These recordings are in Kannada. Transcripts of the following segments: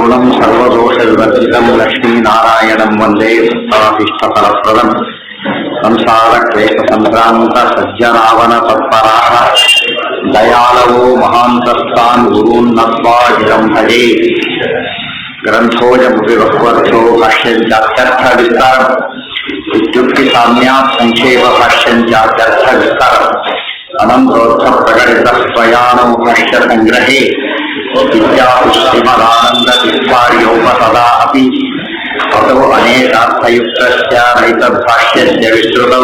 निर्गुणं सर्वदोषविवर्जितं लक्ष्मीनारायणं वन्दे सत्ताभिष्टफलप्रदं संसारक्लेशसङ्क्रान्त सज्जनावन तत्पराः दयालवो महान्तस्तान् गुरून् नत्वा गिरं भजे ग्रन्थोऽयमपि वक्वर्थो भाष्यञ्चात्यर्थविस्तरम् इत्युक्तिसाम्यात् संक्षेपभाष्यञ्चात्यर्थविस्तरम् अनन्तोऽर्थप्रकटितस्त्वयानो भाष्यसङ्ग्रहे विद्यापि श्रीमदानन्दतीर्थार्योपसदा अपि ततो अनेकार्थयुक्तस्य नैतद्भाष्यस्य विस्तृतौ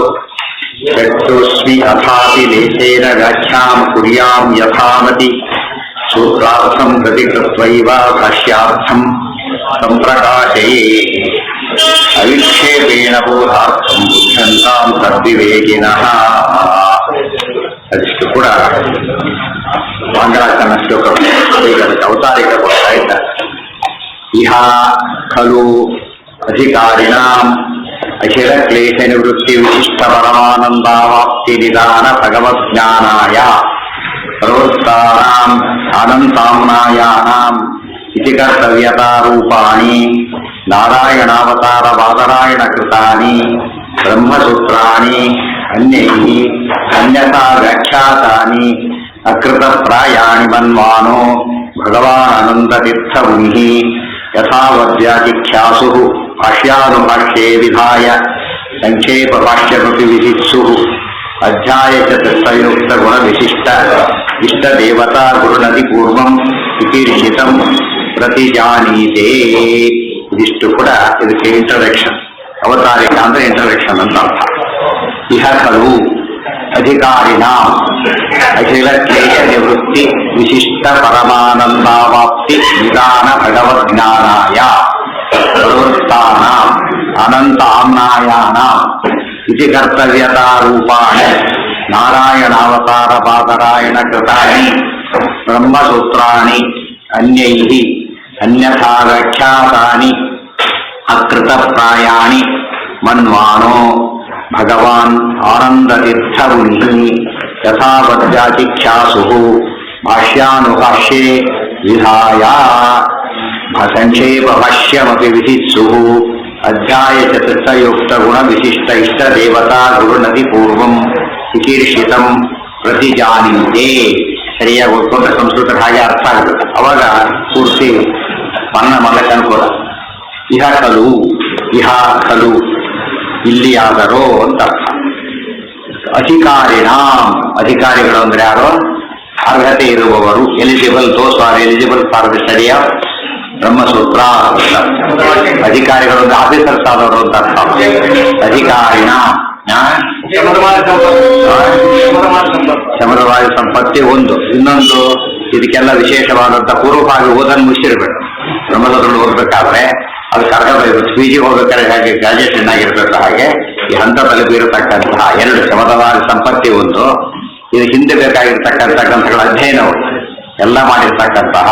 यत्तोऽस्मि अथापि लेशेन व्याख्यां कुर्यां यथामति सूत्रार्थं प्रतिकृत्वैव भाष्यार्थं सम्प्रकाशये अविक्षेपेण बोधार्थं बुद्धन्तां तद्विवेकिनः ಅದಿಷ್ಟು ಕೂಡ ಮಂಗಳಾಚರಣ ಶ್ಲೋಕಗಳು ಈಗ ಅದಕ್ಕೆ ಅವತಾರಿಕ ಕೊಡ್ತಾ ಇದ್ದಾರೆ. ಇಹ ಖಲು ಅಧಿಕಾರಿಣಾಂ ಅಖಿಲ ಕ್ಲೇಶ ನಿವೃತ್ತಿ ವಿಶಿಷ್ಟ ಪರಮಾನಂದಾವಾಪ್ತಿ ನಿಧಾನ ಭಗವಜ್ಞಾನಾಯ ಸರ್ವೋತ್ತಾನಾಂ ಅನಂತಾಮ್ನಾಯಾನಾಂ ಇತಿ ಕರ್ತವ್ಯತಾ ರೂಪಾಣಿ ನಾರಾಯಣಾವತಾರ ಬಾದರಾಯಣ ಕೃತಾನಿ ಬ್ರಹ್ಮಸೂತ್ರಾಣಿ ಅನ್ಯೈಃ ಅನ್ಯಥಾ ವ್ಯಾಖ್ಯಾತಾನಿ ಅಕೃತಪ್ರಾಯಾಣಿ ಮನ್ವಾನೋ ಭಗವಾನ್ ಅನಂತತೀರ್ಥಮುನಿಃ ಯಥಾವದ್ವ್ಯಾಚಿಖ್ಯಾಸುಃ ಭಾಷ್ಯಾನುಭಾಷ್ಯೇ ವಿಧಾಯ ಸಂಕ್ಷೇಪಭಾಷ್ಯಮಪಿ ವಿಧಿತ್ಸುಃ ಅಧ್ಯಾಯ ಚತುರ್ಥಯುಕ್ತ ಗುಣವಿಶಿಷ್ಟ ಇಷ್ಟದೇವತಾ ಗುರುನದಿ ಪೂರ್ವಂ ಚಿಕೀರ್ಷಿತಂ ಪ್ರತಿಜಾನೀತೆ. ಇದಿಷ್ಟು ಕೂಡ ಇದಕ್ಕೆ ಇಂಟ್ರಡಕ್ಷನ್. ಅವತಾರಿಕ ಅಂದ್ರೆ ಇಂಟ್ರಡಕ್ಷನ್ ಅಂತ ಅರ್ಥ. ಇಹ ಖಲು ಅಧಿಕಾರಿಣಾಂ ಅಖಿಲ ಕ್ಲೇಶ ನಿವೃತ್ತಿ ವಿಶಿಷ್ಟ ಪರಮಾನಂದಾವಾಪ್ತಿ ನಿಧಾನ ಭಗವಜ್ಞಾನಾಯ ಸರ್ವಸ್ಥಾನಾಂ ಅನಂತ ಆಮ್ನಾಯಾನಾಂ ಇತಿ ಕರ್ತವ್ಯತಾ ರೂಪಾಣಿ ನಾರಾಯಣಾವತಾರ ಬಾದರಾಯಣ ಕೃತಾನಿ ಬ್ರಹ್ಮಸೂತ್ರಾಣಿ ಅನ್ಯೈಃ ಅನ್ಯಥಾ ವ್ಯಾಖ್ಯಾತಾನಿ ಅಕೃತಪ್ರಾಯಾಣಿ ಮನ್ವಾನೋ ಭಗವಾನ್ ಆನಂದತೀರ್ಥಮುನಿಃ ಯಥಾವದ್ವ್ಯಾಚಿಖ್ಯಾಸುಃ ಭಾಷ್ಯಾನುಭಾಷ್ಯೇ ವಿಧಾಯ ಸಂಕ್ಷೇಪಭಾಷ್ಯಮಪಿ ವಿಧಿತ್ಸುಃ ಅಧ್ಯಾಯ ಚತುರ್ಥಯುಕ್ತ ಗುಣವಿಶಿಷ್ಟ ಇಷ್ಟದೇವತಾ ಗುರುನದಿ ಪೂರ್ವಂ ಚಿಕೀರ್ಷಿತಂ ಪ್ರತಿಜಾನೀತೆ. ಸರಿಯಾಗಿ ಓದ್ಕೊಂಡ್ರೆ ಸಂಸ್ಕೃತ ಹಾಗೆ ಅರ್ಥ ಆಗುತ್ತೆ. ಅವಾಗ ಪೂರ್ತಿ ಮನ್ನ ಮಾಡಕ್ಕೆ ಅನುಕೂಲ. ಇಹ ಖಲು ಇಲ್ಲಿಯಾದರೋ ಅಂತ ಅರ್ಥ. ಅಧಿಕಾರಿಣಾಂ ಅಧಿಕಾರಿಗಳು ಅಂದ್ರೆ ಯಾರು? ಅರ್ಹತೆ ಇರುವವರು. Eligible, those are eligible for the study of Brahmasutra. ಅಧಿಕಾರಿಗಳು ಅಂದ್ರೆ ಆಫೀಸರ್ಸ್ ಆದವರು ಅಂತ ಅರ್ಥ. ಅಧಿಕಾರಿಣ ಶಮರವಾದ ಸಂಪತ್ತಿ ಒಂದು. ಇನ್ನೊಂದು ಇದಕ್ಕೆಲ್ಲ ವಿಶೇಷವಾದಂತ ಪೂರ್ವಭಾವಿ ಓದನ್ನು ಮುಗಿಸಿರ್ಬೇಕು. ಬ್ರಹ್ಮಸೂತ್ರಗಳು ಓದ್ಬೇಕಾದ್ರೆ ಅದು ಕರ್ಕಬೇಕು. PG ಹೋಗ್ಬೇಕಾದ್ರೆ ಹಾಗೆ ಗ್ರಾಜುಯೇಷನ್ ಆಗಿರ್ಬೇಕು. ಹಾಗೆ ಈ ಹಂತದಲ್ಲಿ ಬೀರತಕ್ಕಂತಹ ಎರಡು ಶಮದವಾದ ಸಂಪತ್ತಿ ಒಂದು, ಇದು ಹಿಂದೆ ಬೇಕಾಗಿರ್ತಕ್ಕಂಥ ಗ್ರಂಥಗಳ ಅಧ್ಯಯನ ಎಲ್ಲ ಮಾಡಿರ್ತಕ್ಕಂತಹ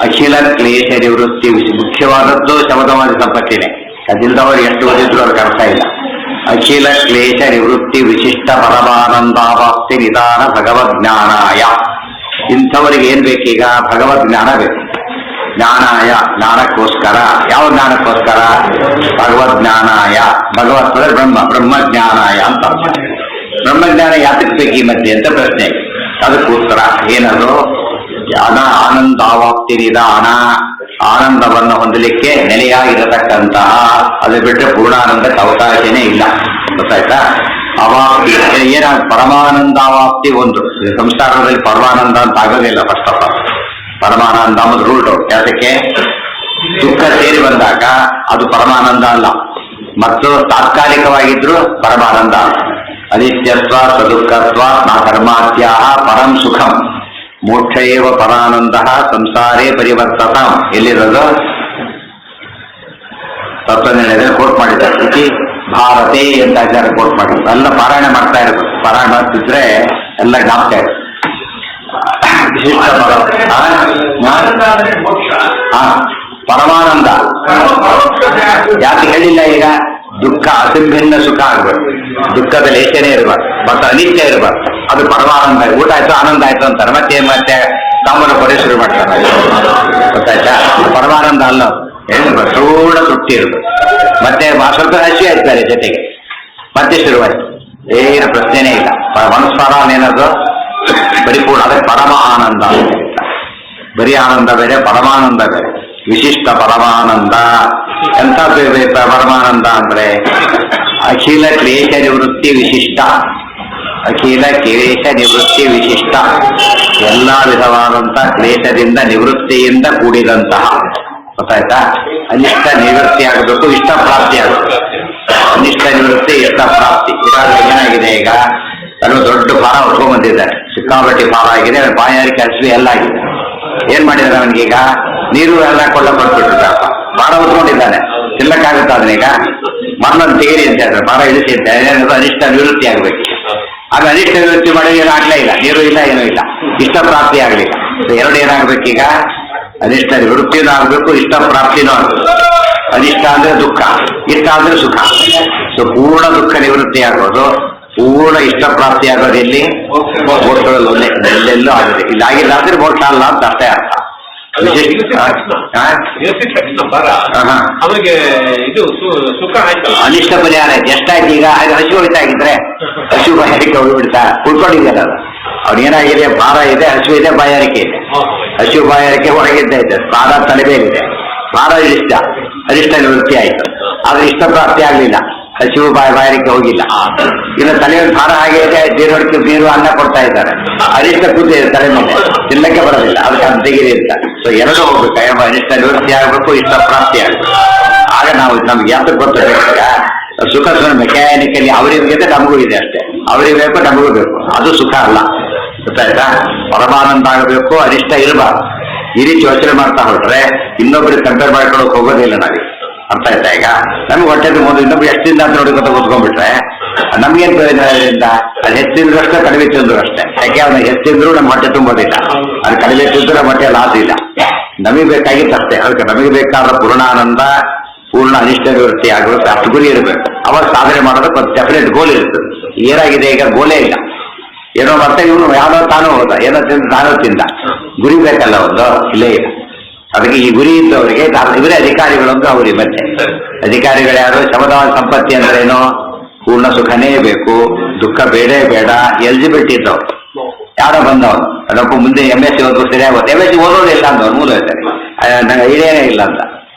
ಅಖಿಲ ಕ್ಲೇಶ ನಿವೃತ್ತಿ ಮುಖ್ಯವಾದದ್ದು ಶಮದವಾದ ಸಂಪತ್ತಿನೇ. ಅದಿಲ್ಲದವರು ಎಷ್ಟು ಓದಿದ್ರು ಅವ್ರಿಗೆ ಅರ್ಥ ಇಲ್ಲ. ಅಖಿಲ ಕ್ಲೇಶ ನಿವೃತ್ತಿ ವಿಶಿಷ್ಟ ಪರಮಾನಂದಾವಾಪ್ತಿ ನಿಧಾನ ಭಗವಜ್ಞಾನಾಯ. ಇಂಥವರಿಗೆ ಏನ್ ಬೇಕೀಗ? ಭಗವದ್ಜ್ಞಾನ ಬೇಕು. ಜ್ಞಾನಾಯ ಜ್ಞಾನಕ್ಕೋಸ್ಕರ. ಯಾವ ಜ್ಞಾನಕ್ಕೋಸ್ಕರ? ಭಗವದ್ಜ್ಞಾನಾಯ. ಭಗವತ್ ಬ್ರಹ್ಮಜ್ಞಾನಾಯ ಅಂತ ಅರ್ಥ. ಬ್ರಹ್ಮಜ್ಞಾನ ಯಾತಕ್ಕೆ ಬೇಕು ಈ ಮಧ್ಯೆ ಅಂತ ಪ್ರಶ್ನೆ. ಅದಕ್ಕೆ ಉತ್ತರ ಏನದು? ಆನಂದಾವಾಪ್ತಿ ನಿಧಾನ. ಆನಂದವನ್ನು ಹೊಂದಲಿಕ್ಕೆ ನೆಲೆಯಾಗಿರತಕ್ಕಂತಹ, ಅದು ಬಿಟ್ಟರೆ ಪೂರ್ಣಾನಂದಕ್ಕೆ ಅವಕಾಶನೇ ಇಲ್ಲ. ಗೊತ್ತಾಯ್ತಾ? ಅವಾಪ್ತಿ ಏನ? ಪರಮಾನಂದಾವಾಪ್ತಿ ಒಂದು. ಸಂಸಾರದಲ್ಲಿ ಪರಮಾನಂದ ಅಂತ ಆಗೋದಿಲ್ಲ. ಫಸ್ಟ್ ಆಫ್ ಆಲ್ ಪರಮಾನಂದ ಅನ್ನೋದು ರೂಲ್ಡ್. ಯಾತಕ್ಕೆ? ದುಃಖ ಸೇರಿ ಬಂದಾಗ ಅದು ಪರಮಾನಂದ ಅಲ್ಲ, ಮತ್ತು ತಾತ್ಕಾಲಿಕವಾಗಿದ್ರು ಪರಮಾನಂದ. ಅನಿತ್ಯತ್ವ ಸದುಃಖತ್ವ ನಾ ಕರ್ಮಾತ್ಯಾಹ ಪರಂ ಸುಖಂ ಮೋಕ್ಷ ಏವ ಪರಾನಂದ ಸಂಸಾರೇ ಪರಿವರ್ತತಾಂ. ಎಲ್ಲಿರೋದು? ತತ್ವನಿರ್ಣಯದಲ್ಲಿ ಕೋಟ್ ಮಾಡಿದ್ದಾರೆ. ಇತಿ ಭಾರತೆ ಅಂತ ಆಚಾರ್ಯ ಕೋಟ್ ಮಾಡಿದ್ರು. ಎಲ್ಲ ಪಾರಾಯಣ ಮಾಡ್ತಾ ಇರ್ಬೇಕು. ಪಾರಾಯಣ ಮಾಡ್ತಿದ್ರೆ ಎಲ್ಲ ಜ್ಞಾಪಕ ಇರುತ್ತೆ. ವಿಶಿಷ್ಟ ಪರಮಾನಂದ ಯಾಕೆ ಹೇಳಿಲ್ಲ? ಈಗ ದುಃಖ ಅಸಂಭಿನ್ನ ಸುಖ ಆಗ್ಬೇಕು. ದುಃಖದ ಲೇಖನೇ ಇರಬಾರ್ದು ಮತ್ತು ಅನಿತ್ಯ ಇರಬಾರ್ದು. ಅದು ಪರಮಾನಂದ. ಊಟ ಆಯ್ತು, ಆನಂದ ಆಯ್ತು ಅಂತಾರೆ. ಮತ್ತೆ ತಾಂಬೂಲ ಕೊಡೆ ಶುರು ಮಾಡ್ತಾರೆ. ಗೊತ್ತಾಯ್ತಾ? ಪರಮಾನಂದ ಅಲ್ಲ, ಪೂರ್ಣ ತೃಪ್ತಿ ಇರೋದು. ಮತ್ತೆ ಸ್ವಲ್ಪ ಹಸಿ ಆಯ್ತಾರೆ ಜೊತೆಗೆ, ಮತ್ತೆ ಶುರುವಾಯ್ತು, ಏನು ಪ್ರಶ್ನೆನೇ ಇಲ್ಲ. ಮನಸ್ಪರಾನ ಏನದು ಪರಿಪೂರ್ಣ, ಅದಕ್ಕೆ ಪರಮ ಆನಂದ ಅಂತ ಹೇಳ್ತಾರೆ. ಬರೀ ಆನಂದ ಬೇರೆ, ಪರಮಾನಂದ ಬೇರೆ. ವಿಶಿಷ್ಟ ಪರಮಾನಂದ ಎಂತ ಪರಮಾನಂದ ಅಂದ್ರೆ ಅಖಿಲ ಕ್ಲೇಶ ನಿವೃತ್ತಿ ವಿಶಿಷ್ಟ. ಅಖಿಲ ಕ್ಲೇಶ ನಿವೃತ್ತಿ ವಿಶಿಷ್ಟ, ಎಲ್ಲಾ ವಿಧವಾದಂತ ಕ್ಲೇಶದಿಂದ ನಿವೃತ್ತಿಯಿಂದ ಕೂಡಿದಂತಹ. ಗೊತ್ತಾಯ್ತಾ? ಅನಿಷ್ಟ ನಿವೃತ್ತಿ ಆಗಬೇಕು, ಇಷ್ಟ ಪ್ರಾಪ್ತಿ ಆಗಬೇಕು. ಅನಿಷ್ಟ ನಿವೃತ್ತಿ, ಇಷ್ಟ ಪ್ರಾಪ್ತಿ. ಇವಾಗ ಏನಾಗಿದೆ, ಈಗ ನಾನು ದೊಡ್ಡ ಭಾರ ಹೊತ್ಕೊಂಡ್ ಬಂದಿದ್ದಾರೆ, ಸಿಕ್ಕಾಪಟ್ಟಿ ಭಾರ ಆಗಿದೆ, ಬಾಯಾರಿಕೆ ಹಸಿವೆ ಎಲ್ಲ ಆಗಿದೆ. ಏನ್ ಮಾಡಿದಾರೆ ಅವನಿಗೀಗ? ನೀರು ಎಲ್ಲ ಕೊಳ್ಳ ಕೊಟ್ಬಿಟ್ರು. ಭಾರ ಹೊತ್ಕೊಂಡಿದ್ದಾನೆ, ತಿನ್ನಕ್ಕಾಗುತ್ತ ಅದನ್ನೀಗ? ಮಣ್ಣನ್ನು ತೆಗೀರಿ ಅಂತ ಹೇಳಿದ್ರೆ ಭಾರ ಇಳಿಸಿ ಅಂತ ಏನೇನದು ಅನಿಷ್ಟ ನಿವೃತ್ತಿ ಆಗ್ಬೇಕು. ಆಗ ಅನಿಷ್ಟ ನಿವೃತ್ತಿ ಮಾಡೋದು ಏನು ಆಗ್ಲೇ ಇಲ್ಲ, ನೀರು ಇಲ್ಲ, ಏನೂ ಇಲ್ಲ, ಇಷ್ಟ ಪ್ರಾಪ್ತಿ ಆಗ್ಲಿಲ್ಲ. ಎರಡು ಏನಾಗ್ಬೇಕೀಗ? ಅನಿಷ್ಟ ನಿವೃತ್ತಿನೂ ಆಗ್ಬೇಕು, ಇಷ್ಟ ಪ್ರಾಪ್ತಿನೂ ಆಗ್ಬೇಕು. ಅನಿಷ್ಟ ಅಂದ್ರೆ ದುಃಖ, ಇಷ್ಟ ಅಂದ್ರೆ ಸುಖ. ಸೊ ಪೂರ್ಣ ದುಃಖ ನಿವೃತ್ತಿ ಆಗೋದು, ಪೂರ್ಣ ಇಷ್ಟ ಪ್ರಾಪ್ತಿ ಆಗೋದು ಎಲ್ಲಿ? ಮೋಕ್ಷದಲ್ಲಿ ಎಲ್ಲೆಲ್ಲೂ ಆಗಿದೆ. ಇಲ್ಲಾಗಿಲ್ಲ ಅಂದ್ರೆ ಮೋಕ್ಷ ಅಲ್ಲ ಅಂತ ಅಷ್ಟೇ ಅರ್ಥ. ಅನಿಷ್ಟ ಪರಿಹಾರ ಎಷ್ಟಾಯ್ತು ಈಗ? ಹಸಿವು ಹೋಯ್ತಾಗಿದ್ರೆ ಹಸಿವು ಬಾಯಾರಿಕೆ ಹೋಗಿಬಿಡ್ತಾ ಉಳ್ಕೊಂಡಿದ್ದಾನೆ ಅದು. ಅವ್ನಿಗೇನಾಗಿದೆ? ಭಾರ ಇದೆ, ಹಸಿವು ಇದೆ, ಬಾಯಾರಿಕೆ ಇದೆ. ಹಸಿವು ಬಾಯಾರಿಕೆ ಹೊರಗಿದ್ದ ಇದೆ, ಭಾರ ತಲೆಬೇರಿದೆ, ಭಾರ ಇಷ್ಟ, ಅನಿಷ್ಟ ನಿವೃತ್ತಿ ಆಯ್ತು. ಆದ್ರೆ ಇಷ್ಟ ಪ್ರಾಪ್ತಿ ಆಗ್ಲಿಲ್ಲ, ಹಸಿವು ಬಾಯಾರಿಕೆ ಹೋಗಿಲ್ಲ. ಇನ್ನು ತಲೆಯಲ್ಲಿ ಭಾರ ಹಾಗೆ ಇದೆ, ನೀರೊಡಕ್ಕೆ ನೀರು ಅನ್ನ ಕೊಡ್ತಾ ಇದ್ದಾರೆ, ಅನಿಷ್ಟ ಕೂತಿದೆ ತಲೆ ಮೇಲೆ, ತಿನ್ನಕ್ಕೆ ಬರೋದಿಲ್ಲ, ಅದಕ್ಕೆ ಅದು ತೆಗೀರಿ ಅಂತ. ಸೊ ಎರಡು ಹೋಗ್ಬೇಕು, ಅನಿಷ್ಟ ನಿವೃತ್ತಿ ಆಗ್ಬೇಕು, ಇಷ್ಟ ಪ್ರಾಪ್ತಿ ಆಗ್ಬೇಕು. ಆಗ ನಾವು ನಮ್ಗೆ ಯಾವ್ದು ಗೊತ್ತಾಗ ಸುಖ ಮೆಕ್ಯಾನಿಕಲಿ ಅವರಿಗೆ ನಮಗೂ ಇದೆ ಅಷ್ಟೇ. ಅವರಿಗೆ ಬೇಕು, ನಮಗೂ ಬೇಕು, ಅದು ಸುಖ ಅಲ್ಲ. ಗೊತ್ತಾಯ್ತಾ? ಪರಮಾನಂದ ಆಗಬೇಕು, ಅನಿಷ್ಟ ಇರಬಾರ್ದು. ಈ ರೀತಿ ಯೋಚನೆ ಮಾಡ್ತಾ ಹೊರಟ್ರೆ ಇನ್ನೊಬ್ರಿಗೆ ಕಂಪೇರ್ ಮಾಡ್ಕೊಳಕ್ ಹೋಗೋದಿಲ್ಲ ನಾವೀಗ. ಅರ್ಥ ಆಯ್ತಾ? ಈಗ ನಮ್ಗೆ ಹೊಟ್ಟೆದು ಮೊದಲು ಇನ್ನೊಬ್ರು ಎಷ್ಟಿಂದ ಅಂತ ನೋಡಿ ಕೂತ್ಕೊಂಡ್ಬಿಟ್ರೆ ನಮ್ಗೇನ್ ಪ್ರಯೋಜನ ಇದರಿಂದ? ಅದು ಹೆಚ್ಚಿದ್ರು ಅಷ್ಟೇ, ಕಡಿಮೆ ತಿಂದ್ರು ಅಷ್ಟೇ. ಯಾಕೆ ಅವ್ನ ಹೆಚ್ಚಿದ್ರು ನಮ್ಮ ಹೊಟ್ಟೆ ತುಂಬೋದಿಲ್ಲ, ಅದು ಕಡಿಮೆ ತಿಂದ್ರು ನಮ್ಮ ಹೊಟ್ಟೆ ಲಾಸ್ ಇಲ್ಲ. ನಮಗೆ ಬೇಕಾಗಿತ್ತು ಅಷ್ಟೇ. ಅದಕ್ಕೆ ನಮಗೆ ಬೇಕಾದ ಪೂರ್ಣಾನಂದ, ಪೂರ್ಣ ಅನಿಷ್ಟ ನಿವೃತ್ತಿ ಆಗಿರುತ್ತೆ, ಅಷ್ಟು ಗುರಿ ಇರಬೇಕು. ಅವಾಗ ಸಾಧನೆ ಮಾಡೋದಕ್ಕೆ ಒಂದು ಡೆಫಿನೆಟ್ ಗೋಲ್ ಇರ್ತದೆ. ಏನಾಗಿದೆ ಈಗ? ಗೋಲೇ ಇಲ್ಲ. ಏನೋ ಮತ್ತೆ ಇವನು ಯಾವ್ದೋ ತಾನು ಹೋದ, ಏನೋ ತಿಂದ ತಾನೂ ತಿಂದ, ಗುರಿ ಬೇಕಲ್ಲ ಒಂದು, ಇಲ್ಲೇ ಇಲ್ಲ. ಅದಕ್ಕೆ ಈ ಗುರಿ ಇದ್ದವರಿಗೆ ಇವರೇ ಅಧಿಕಾರಿಗಳಂದು ಅವರಿಗೆ. ಮತ್ತೆ ಅಧಿಕಾರಿಗಳು ಯಾರು? ಶಮದವಾದ ಸಂಪತ್ತಿ ಅಂದ್ರೆ ಏನು? ಪೂರ್ಣ ಸುಖನೇ ಬೇಕು, ದುಃಖ ಬೇಡೇ ಬೇಡ, ಎಲಿಜಿಬಿಲಿಟಿ ಇದ್ದವ್ರು. ಯಾರೋ ಬಂದವನು ಅದಪ್ಪ ಮುಂದೆ MSc ಓದ್ಬೇಕು, ಸರಿಯಾಗಿ MSc ಓದೋದಿಲ್ಲ ಅಂದವ್ರು ಮೂಲ ಹೇಳ್ತಾರೆ, ನಂಗೆ ಐಡಿಯಾನೇ ಇಲ್ಲ ಅಂತ.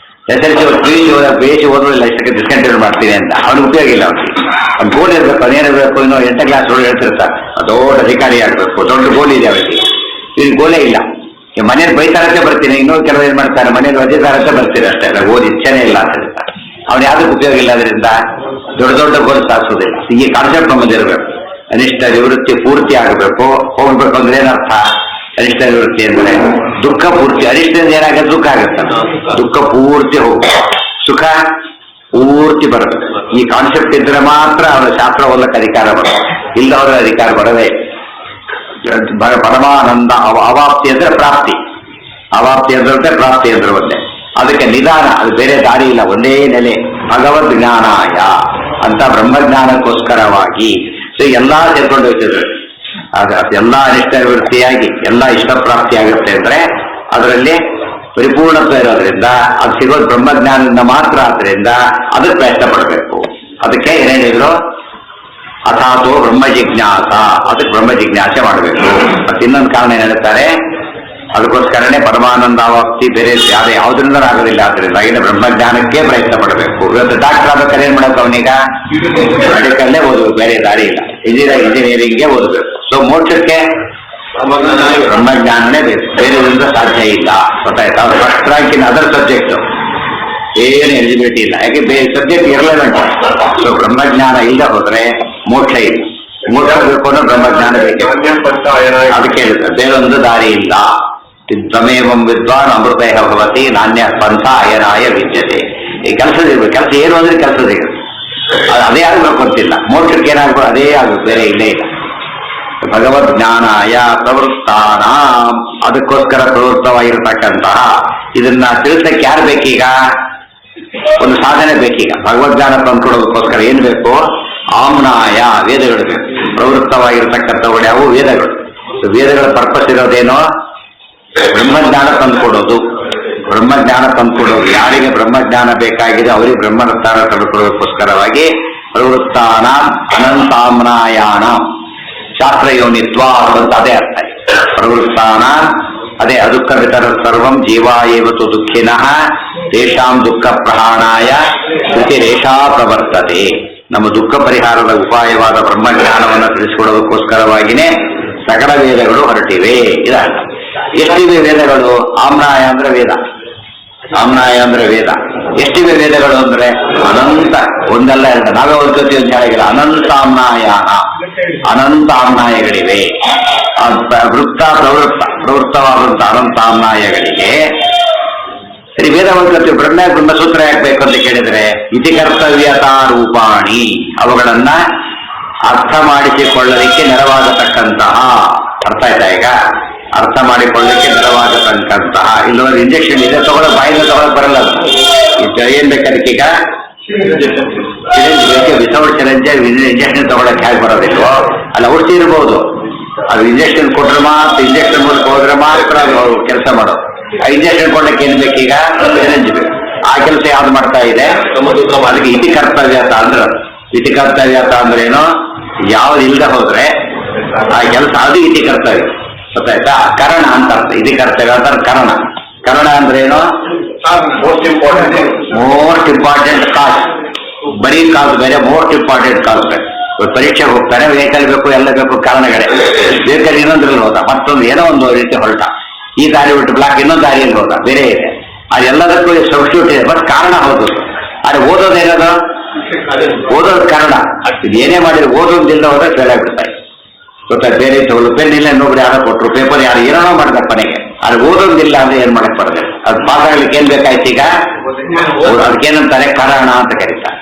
SLC PUC ಓದೋದಿಲ್ಲ, ಇಷ್ಟಕ್ಕೆ ಡಿಸ್ಕಂಟಿನ್ಯೂ ಮಾಡ್ತೀನಿ ಅಂತ. ಅವ್ನಿಗೆ ಉಪಯೋಗ ಇಲ್ಲ. ಅವ್ನು ಗೋಲ್ ಇರಬೇಕು, ಅದೇನಿರಬೇಕು, ಇನ್ನೂ 8ನೇ ಕ್ಲಾಸ್ ಒಳಗೆ ಹೇಳ್ತಿರ್ತಾರೆ ದೊಡ್ಡ ಅಧಿಕಾರಿ ಆಗಬೇಕು, ದೊಡ್ಡ ಗೋಲ್ ಇದೆ ಅವರಿಗೆ. ಇವ್ರಿಗೆ ಗೋಲೇ ಇಲ್ಲ. ಮನೇಲಿ ಬೈತಾರಕ್ಕೆ ಬರ್ತೀನಿ, ಇನ್ನೊಂದು ಕೆಲವು ಏನ್ ಮಾಡ್ತಾರೆ, ಮನೇಲಿ ವಜೆದಾರಕ್ಕೆ ಬರ್ತೀರಿ ಅಷ್ಟೇ, ಓದಿ ಇಚ್ಛೆನೇ ಇಲ್ಲ ಅಂತ ಹೇಳ್ತಾರೆ. ಅವ್ನು ಯಾವ್ದಕ್ಕೆ ಉಪಯೋಗ ಇಲ್ಲ. ಅದರಿಂದ ದೊಡ್ಡ ದೊಡ್ಡ ಗೋಲ್ ಸಾಧಿಸೋದಿಲ್ಲ. ಈ ಕಾನ್ಸೆಪ್ಟ್ ನಮ್ಮದಿರಬೇಕು. ಅನಿಷ್ಟ ನಿವೃತ್ತಿ ಪೂರ್ತಿ ಆಗಬೇಕು. ಹೋಗ್ಬೇಕು ಅಂದ್ರೆ ಏನರ್ಥ? ಅನಿಷ್ಟ ನಿವೃತ್ತಿ ಅಂದ್ರೆ ದುಃಖ ಪೂರ್ತಿ. ಅನಿಷ್ಟದಿಂದ ಏನಾಗುತ್ತೆ? ದುಃಖ ಆಗುತ್ತೆ. ದುಃಖ ಪೂರ್ತಿ ಹೋಗ್ಬೇಕು, ಸುಖ ಪೂರ್ತಿ ಬರುತ್ತೆ. ಈ ಕಾನ್ಸೆಪ್ಟ್ ಇದ್ರೆ ಮಾತ್ರ ಅವರ ಶಾಸ್ತ್ರ ಓದಕ್ಕೆ ಅಧಿಕಾರ ಬರುತ್ತೆ, ಇಲ್ಲ ಅವರ ಅಧಿಕಾರ ಬರವೇ. ಪರಮಾನಂದ ಅವಾಪ್ತಿ ಅಂದ್ರೆ ಪ್ರಾಪ್ತಿ, ಅವಾಪ್ತಿ ಅಂದ್ರೆ ಪ್ರಾಪ್ತಿ ಅಂದ್ರೆ ಒಂದೇ. ಅದಕ್ಕೆ ನಿಧಾನ, ಅದು ಬೇರೆ ದಾರಿ ಇಲ್ಲ, ಒಂದೇ ನೆಲೆ. ಭಗವದ್ ಜ್ಞಾನಾಯ ಅಂತ ಬ್ರಹ್ಮಜ್ಞಾನಕ್ಕೋಸ್ಕರವಾಗಿ ಎಲ್ಲಾ ಸೇರ್ಕೊಂಡು ಹೋಗ್ತಿದ್ರು. ಎಲ್ಲಾ ಅನಿಷ್ಟ ನಿವೃತ್ತಿಯಾಗಿ ಎಲ್ಲ ಇಷ್ಟ ಪ್ರಾಪ್ತಿ ಆಗುತ್ತೆ ಅಂದ್ರೆ ಅದರಲ್ಲಿ ಪರಿಪೂರ್ಣತ್ವ ಇರೋದ್ರಿಂದ ಅದು ಸಿಗೋದು ಬ್ರಹ್ಮಜ್ಞಾನದಿಂದ ಮಾತ್ರ. ಆದ್ರಿಂದ ಅದಕ್ಕೆ ಪ್ರಯತ್ನ ಪಡಬೇಕು. ಅದಕ್ಕೆ ಏನೇನಿದ್ರು? ಅಥಾತೋ ಬ್ರಹ್ಮ ಜಿಜ್ಞಾಸ, ಅದಕ್ಕೆ ಬ್ರಹ್ಮ ಜಿಜ್ಞಾಸೆ ಮಾಡಬೇಕು. ಮತ್ತೆ ಇನ್ನೊಂದು ಕಾರಣ ಏನ್ ಹೇಳ್ತಾರೆ? ಅದಕ್ಕೋಸ್ಕರನೇ ಪರಮಾನಂದಾವಾಪ್ತಿ ಬೇರೆ ಯಾರು ಯಾವುದರಿಂದ ಆಗೋದಿಲ್ಲ. ಆದ್ರಿಂದ ಇನ್ನು ಬ್ರಹ್ಮಜ್ಞಾನಕ್ಕೆ ಪ್ರಯತ್ನ ಪಡಬೇಕು. ಇವತ್ತು ಡಾಕ್ಟರ್ ಆಗ್ಬೇಕಾದ್ರೆ ಏನ್ ಮಾಡಬೇಕು? ಅವನೀಗ ಮೆಡಿಕಲ್ಲೇ ಓದಬೇಕು, ಬೇರೆ ದಾರಿ ಇಲ್ಲ. ಇಂಜಿನಿಯರಿಂಗ್ಗೆ ಓದಬೇಕು. ಸೊ ಮೋಕ್ಷಕ್ಕೆ ಬ್ರಹ್ಮಜ್ಞಾನನೇ ಬೇಕು, ಬೇರೆದ್ರಿಂದ ಸಾಧ್ಯ ಇಲ್ಲ. ಗೊತ್ತಾಯ್ತಾ? ಅವ್ರು first rank in other subject ಏನು ಎಲಿಜಿಬಿಲಿಟಿ ಇಲ್ಲ. ಯಾಕೆ? ಬೇರೆ ಸಬ್ಜೆಕ್ಟ್ ಇರಲೇಬೇಕು. ಸೊ ಬ್ರಹ್ಮಜ್ಞಾನ ಇಲ್ಲದೆ ಹೋದ್ರೆ ಮೋಕ್ಷ ಇಲ್ಲ. ಮೋಕ್ಷ ಬೇಕು ಅಂದ್ರೆ ಬ್ರಹ್ಮಜ್ಞಾನ ಬೇಕು. ಅದಕ್ಕೆ ಹೇಳ್ತಾರೆ ಬೇರೊಂದು ದಾರಿ ಇಲ್ಲ. ತಮೇವಂ ವಿದ್ವಾನ್ ಅಮೃತಯ ಭವತಿ ನಾಣ್ಯ ಪಂಥ ಅಯನಾಯ ವಿದ್ಯತೆ. ಈ ಕೆಲಸದಿರ್ಬೇಕು. ಕೆಲಸ ಏನು ಅಂದ್ರೆ ಕೆಲಸ ಸಿಗುತ್ತೆ, ಅದೇ ಆಗ್ಬೇಕು ಅಂತಿಲ್ಲ. ಮೋಕ್ಷಕ್ಕೆ ಏನಾಗ್ಬೇಕು? ಅದೇ ಆಗ್ಬೇಕು, ಬೇರೆ ಇಲ್ಲೇ ಇಲ್ಲ. ಭಗವದ್ ಜ್ಞಾನಾಯ ಪ್ರವೃತ್ತಾನ, ಅದಕ್ಕೋಸ್ಕರ ಪ್ರವೃತ್ತವಾಗಿರತಕ್ಕಂತಹ ಇದನ್ನ ತಿಳಿಸಕ್ಕೆ ಯಾರು ಬೇಕೀಗ? ಒಂದು ಸಾಧನೆ ಬೇಕೀಗ. ಭಗವದ್ಜ್ಞಾನ ತಂದ್ಕೊಡೋದಕ್ಕೋಸ್ಕರ ಏನ್ ಬೇಕು? ಆಮ್ನಾಯ, ವೇದಗಳು ಬೇಕು. ಪ್ರವೃತ್ತವಾಗಿರ್ತಕ್ಕಂಥವುಗಳು ಯಾವುವು? ವೇದಗಳು. ವೇದಗಳ ಪರ್ಪಸ್ ಇರೋದೇನೋ ಬ್ರಹ್ಮಜ್ಞಾನ ತಂದುಕೊಡೋದು. ಬ್ರಹ್ಮಜ್ಞಾನ ತಂದುಕೊಡೋರು. ಯಾರಿಗೆ ಬ್ರಹ್ಮಜ್ಞಾನ ಬೇಕಾಗಿದೆ ಅವರಿಗೆ ಬ್ರಹ್ಮಜ್ಞಾನ ತಂದುಕೊಡೋದಕ್ಕೋಸ್ಕರವಾಗಿ ಪ್ರವೃತ್ತಾನ ಅನಂತಾಮ್ನಾಯಾಣ ಶಾಸ್ತ್ರಯೋನಿತ್ವ ಅಂತ ಅದೇ ಅರ್ಥ. ಪ್ರವೃತ್ತಾನ ಅದೇ ಅದುಃಖ ವಿತರ ಸರ್ವಂ ಜೀವ ಏವತು ದುಃಖಿನಃ ತೇಷಾಂ ದುಃಖ ಪ್ರಹಾಣಾಯ ಶ್ರುತಿರೇಷಾ ಪ್ರವರ್ತತೆ. ನಮ್ಮ ದುಃಖ ಪರಿಹಾರದ ಉಪಾಯವಾದ ಬ್ರಹ್ಮಜ್ಞಾನವನ್ನು ತಿಳಿಸಿಕೊಡೋದಕ್ಕೋಸ್ಕರವಾಗಿಯೇ ಸಕಲ ವೇದಗಳು ಹೊರಟಿವೆ. ಇದಲ್ಲ ಎಷ್ಟಿವೆ ವೇದಗಳು? ಆಮ್ನಾಯ ಅಂದ್ರೆ ವೇದ, ಆಮ್ನಾಯ ಅಂದ್ರೆ ವೇದ. ಎಷ್ಟಿವೆ ವೇದಗಳು ಅಂದ್ರೆ ಅನಂತ, ಒಂದಲ್ಲ ಎರಡು. ನಾವೇ ಓದ್ಕೋತಿ ಅಂತ ಹೇಳಿಲ್ಲ, ಅನಂತಾಮ್ನಾಯಾನ, ಅನಂತ ಆಮ್ನಾಯಗಳಿವೆ. ವೃತ್ತ ಪ್ರವೃತ್ತವಾದಂತ ಅನಂತಾಮ್ನಾಯಗಳಿಗೆ ಸರಿ ವೇದ ಓದ್ಕೋತೀವಿ. ಬ್ರಹ್ಮಸೂತ್ರ ಯಾಕಬೇಕು ಅಂತ ಕೇಳಿದ್ರೆ ಇತಿ ಕರ್ತವ್ಯತಾ ರೂಪಾಣಿ, ಅವುಗಳನ್ನ ಅರ್ಥ ಮಾಡಿಸಿಕೊಳ್ಳಲಿಕ್ಕೆ ನೆರವಾಗತಕ್ಕಂತಹ, ಅರ್ಥ ಆಯ್ತಾ ಈಗ? ಅರ್ಥ ಮಾಡಿಕೊಳ್ಳಲಿಕ್ಕೆ ನೆರವಾಗತಕ್ಕಂತಹ. ಇಲ್ಲೊಂದು ಇಂಜೆಕ್ಷನ್ ಇದೆ, ತಗೊಳ್ಳೋ ಬಾಯಿಂದ ತಗೊಳಕ್ ಬರಲ್ಲ. ಏನ್ ಬೇಕದಕ್ಕೀಗ ಸಿರಿಂಜ್ ಬೇಕು, ವಿತೌಟ್ ಸಿರಿಂಜ್ ಇಂಜೆಕ್ಷನ್ ತಗೊಳಕ್ ಹೇಗೆ ಬರೋದಿಲ್ವೋ ಅಲ್ಲ, ಔಷಧಿ ಇರ್ಬೋದು. ಅದು ಇಂಜೆಕ್ಷನ್ ಕೊಟ್ರೆ ಮಾತ್ರ, ಇಂಜೆಕ್ಷನ್ ಮೂಲಕ ಹೋದ್ರೆ ಮಾತ್ರ ಅದು ಕೆಲಸ ಮಾಡೋದು. ಆ ಇಂಜೆಕ್ಷನ್ ಕೊಡ್ಲಿಕ್ಕೆ ಏನ್ ಬೇಕೀಗ? ಸಿರಿಂಜ್ ಬೇಕು. ಆ ಕೆಲಸ ಯಾವ್ದು ಮಾಡ್ತಾ ಇದೆ? ಅದಕ್ಕೆ ಇತಿ ಕರ್ತವ್ಯತ ಅಂದ್ರೆ, ಇತಿ ಕರ್ತವ್ಯತ ಅಂದ್ರೆ ಏನು? ಯಾವ್ದು ಇಲ್ಲದೆ ಹೋದ್ರೆ ಆ ಕೆಲಸ ಅದು ಇತಿ ಕರ್ತವ್ಯ. ಗೊತ್ತಾಯ್ತಾ? ಕರಣ ಅಂತ ಅರ್ಥ. ಇತಿ ಕರ್ತವ್ಯ ಅಂತ ಕರಣ. ಕರಣ ಅಂದ್ರೆ ಏನು? ಮೋಸ್ಟ್ ಇಂಪಾರ್ಟೆಂಟ್ ಕಾಸ್. ಬರೀ ಕಾಸ್ ಬೇರೆ, ಮೋಸ್ಟ್ ಇಂಪಾರ್ಟೆಂಟ್ ಕಾಸ್ ಬೇರೆ. ಪರೀಕ್ಷೆಗೆ ಹೋಗ್ತಾನೆ, ವೆಹಿಕಲ್ ಬೇಕು, ಎಲ್ಲ ಬೇಕು, ಕಾರಣಗಳೇ. ವೆಹಿಕಲ್ ಇನ್ನೊಂದ್ರಲ್ಲಿ ಹೋದ, ಮತ್ತೊಂದು ಏನೋ ಒಂದು ರೀತಿ ಹೊರಟ, ಈ ದಾರಿ ಬಿಟ್ಟು ಬ್ಲಾಕ್ ಇನ್ನೊಂದು ದಾರಿಯಲ್ಲಿ ಹೋದ, ಬೇರೆ ಇದೆ. ಅದೆಲ್ಲದಕ್ಕೂ ಸಬ್ಸ್ಟಿಟ್ಯೂಟ್ ಇದೆ, ಬಟ್ ಕಾರಣ ಹೌದು. ಆದರೆ ಓದೋದೇನದು? ಓದೋದು ಕಾರಣ. ಇದು ಏನೇ ಮಾಡಿದ್ರೆ ಓದೋದಿಲ್ಲ ಹೋದ್ರೆ ಫೇಲ್ ಆಗ್ಬಿಡ್ತಾರೆ. ಗೊತ್ತಾ? ಬೇರೆ ತಗೊಳ್ಳು, ಪೆನ್ ಇಲ್ಲ, ಇನ್ನೊಬ್ರು ಯಾರೋ ಕೊಟ್ಟರು, ಪೇಪರ್ ಯಾರು ಏನೋ ಮಾಡಿದ ಕೊನೆಗೆ. ಅದು ಓದೋದಿಲ್ಲ ಅಂದ್ರೆ ಏನ್ ಮಾಡಕ್ ಬರ್ತದೆ? ಅದು ಪಾಸ್ ಆಗ್ಲಿಕ್ಕೆ ಏನ್ ಬೇಕಾಯ್ತು ಈಗ? ಅದಕ್ಕೇನಂತಾರೆ? ಕಾರಣ ಅಂತ ಕರೀತಾರೆ.